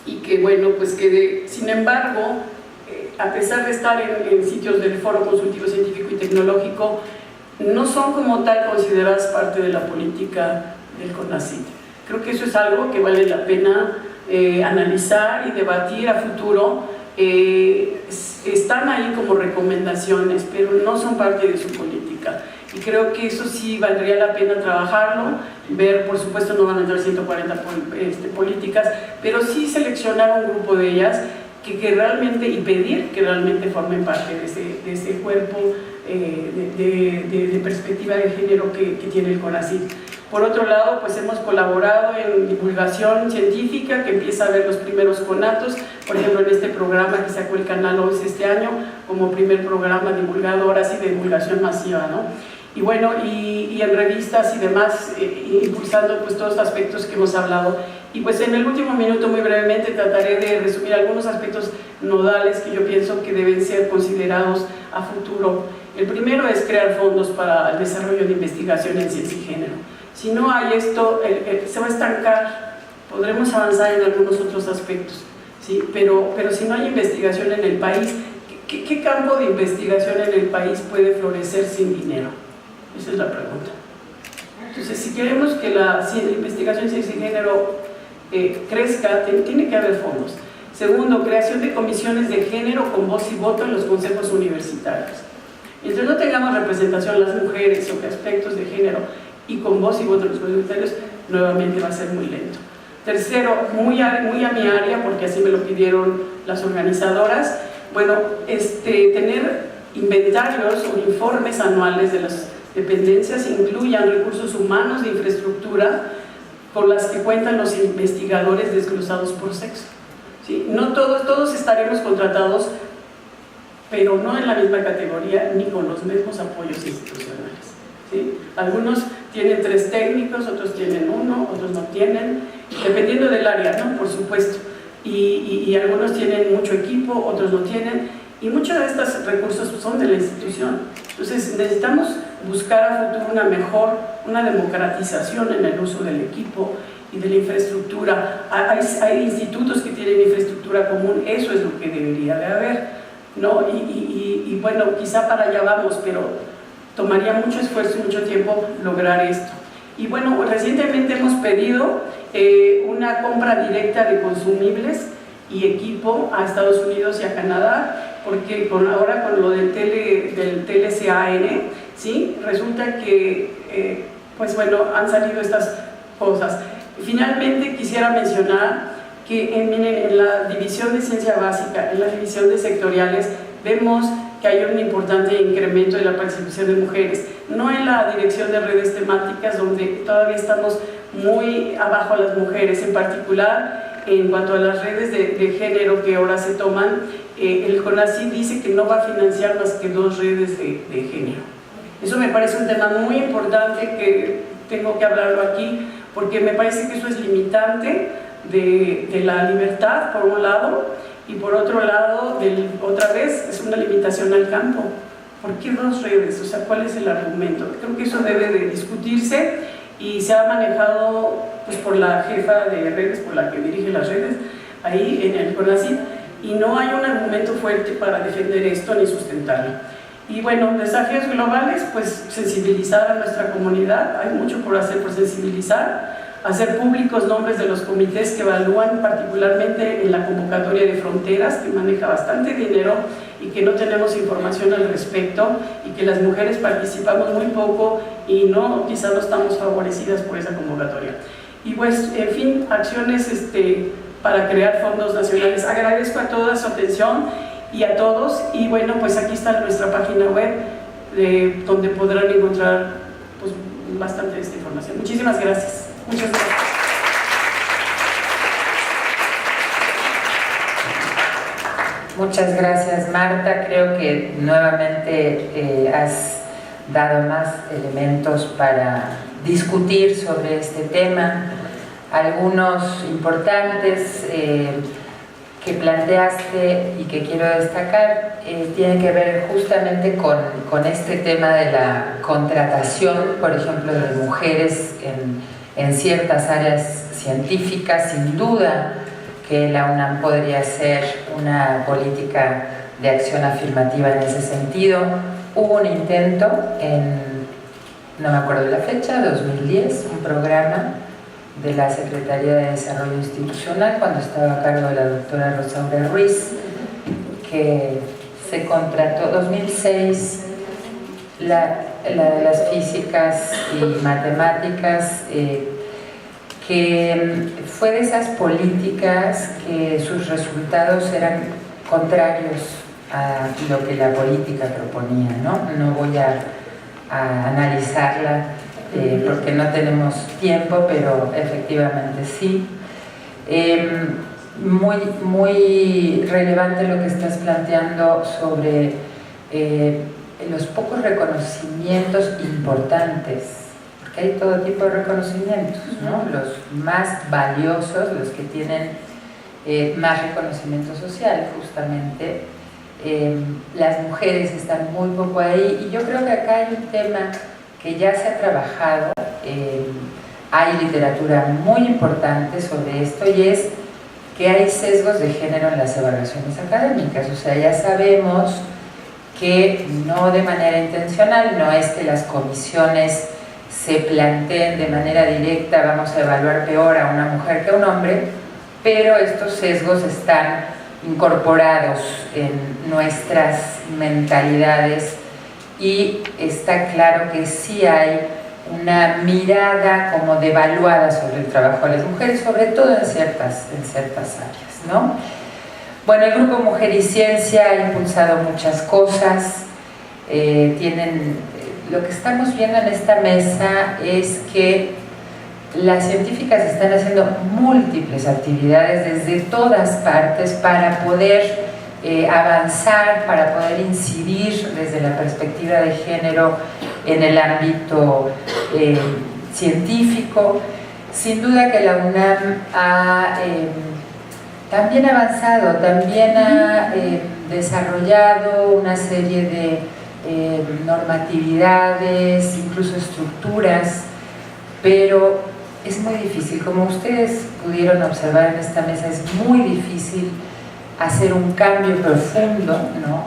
y que bueno, pues que sin embargo, a pesar de estar en sitios del Foro Consultivo Científico y Tecnológico, no son como tal consideradas parte de la política del CONACYT. Creo que eso es algo que vale la pena analizar y debatir a futuro. Están ahí como recomendaciones, pero no son parte de su política. Y creo que eso sí valdría la pena trabajarlo, ver, por supuesto no van a entrar 140 políticas, pero sí seleccionar un grupo de ellas que realmente, y pedir que realmente formen parte de ese cuerpo de perspectiva de género que tiene el CONACYT. Por otro lado, pues hemos colaborado en divulgación científica, que empieza a ver los primeros conatos, por ejemplo en este programa que sacó el Canal 11 este año, como primer programa divulgador así de divulgación masiva, ¿no? Y bueno, y en revistas y demás, impulsando pues todos los aspectos que hemos hablado. Y pues en el último minuto, muy brevemente, trataré de resumir algunos aspectos nodales que yo pienso que deben ser considerados a futuro. El primero es crear fondos para el desarrollo de investigación en ciencia y género. Si no hay esto, se va a estancar, podremos avanzar en algunos otros aspectos, ¿sí? Pero si no hay investigación en el país, ¿qué campo de investigación en el país puede florecer sin dinero? Esa es la pregunta. Entonces, si queremos que la investigación en ciencia y género crezca, tiene que haber fondos. Segundo, creación de comisiones de género con voz y voto en los consejos universitarios. Mientras no tengamos representación las mujeres sobre aspectos de género y con voz y voto en los consejos universitarios, nuevamente va a ser muy lento. Tercero, muy a mi área, porque así me lo pidieron las organizadoras, bueno, tener inventarios o informes anuales de las dependencias incluyan recursos humanos de infraestructura con las que cuentan los investigadores desglosados por sexo, ¿sí? No todos estaremos contratados, pero no en la misma categoría ni con los mismos apoyos institucionales, ¿sí? Algunos tienen 3 técnicos, otros tienen 1, otros no tienen, dependiendo del área, ¿no? Por supuesto, y algunos tienen mucho equipo, otros no tienen, y muchos de estos recursos son de la institución. Entonces necesitamos buscar a futuro una democratización en el uso del equipo y de la infraestructura. Hay institutos que tienen infraestructura común, eso es lo que debería de haber, ¿no? Y bueno, quizá para allá vamos, pero tomaría mucho esfuerzo y mucho tiempo lograr esto. Y bueno, recientemente hemos pedido una compra directa de consumibles y equipo a Estados Unidos y a Canadá, porque ahora con lo del TLCAN, ¿sí? Resulta que pues bueno, han salido estas cosas. Finalmente quisiera mencionar que en la división de ciencia básica, en la división de sectoriales, vemos que hay un importante incremento de la participación de mujeres, no en la dirección de redes temáticas, donde todavía estamos muy abajo las mujeres, en particular en cuanto a las redes de género que ahora se toman. El CONACYT dice que no va a financiar más que 2 redes de género. Eso me parece un tema muy importante que tengo que hablarlo aquí, porque me parece que eso es limitante de la libertad, por un lado, y por otro lado, otra vez, es una limitación al campo. ¿Por qué 2 redes? O sea, ¿cuál es el argumento? Creo que eso debe de discutirse y se ha manejado pues, por la jefa de redes, por la que dirige las redes, ahí en el CONACYT, y no hay un argumento fuerte para defender esto ni sustentarlo. Y bueno, desafíos globales, pues sensibilizar a nuestra comunidad, hay mucho por hacer por sensibilizar, hacer públicos nombres de los comités que evalúan, particularmente en la convocatoria de fronteras, que maneja bastante dinero y que no tenemos información al respecto, y que las mujeres participamos muy poco y no, quizás no estamos favorecidas por esa convocatoria. Y pues, en fin, acciones para crear fondos nacionales. Agradezco a toda su atención y a todos, y bueno, pues aquí está nuestra página web, donde podrán encontrar pues, bastante de esta información. Muchísimas gracias. Muchas gracias. Muchas gracias, Marta. Creo que nuevamente has dado más elementos para discutir sobre este tema. Algunos importantes que planteaste y que quiero destacar tienen que ver justamente con este tema de la contratación, por ejemplo, de mujeres en ciertas áreas científicas. Sin duda que la UNAM podría ser una política de acción afirmativa en ese sentido. Hubo un intento no me acuerdo de la fecha, 2010, un programa de la Secretaría de Desarrollo Institucional, cuando estaba a cargo de la doctora Rosaura Ruiz, que se contrató, 2006, la de las físicas y matemáticas, que fue de esas políticas que sus resultados eran contrarios a lo que la política proponía, ¿no? No voy a analizarla porque no tenemos tiempo, pero efectivamente sí. Muy relevante lo que estás planteando sobre los pocos reconocimientos importantes, porque hay todo tipo de reconocimientos, ¿no? Los más valiosos, los que tienen más reconocimiento social, justamente. Las mujeres están muy poco ahí, y yo creo que acá hay un tema que ya se ha trabajado, hay literatura muy importante sobre esto, y es que hay sesgos de género en las evaluaciones académicas. O sea, ya sabemos que no de manera intencional, no es que las comisiones se planteen de manera directa, vamos a evaluar peor a una mujer que a un hombre, pero estos sesgos están incorporados en nuestras mentalidades, y está claro que sí hay una mirada como devaluada sobre el trabajo de las mujeres, sobre todo en ciertas áreas, ¿no? Bueno, el Grupo Mujer y Ciencia ha impulsado muchas cosas. Lo que estamos viendo en esta mesa es que las científicas están haciendo múltiples actividades desde todas partes para poder avanzar, para poder incidir desde la perspectiva de género en el ámbito científico. Sin duda que la UNAM ha también avanzado, también ha desarrollado una serie de normatividades, incluso estructuras, pero es muy difícil. Como ustedes pudieron observar en esta mesa, es muy difícil hacer un cambio profundo, ¿no?,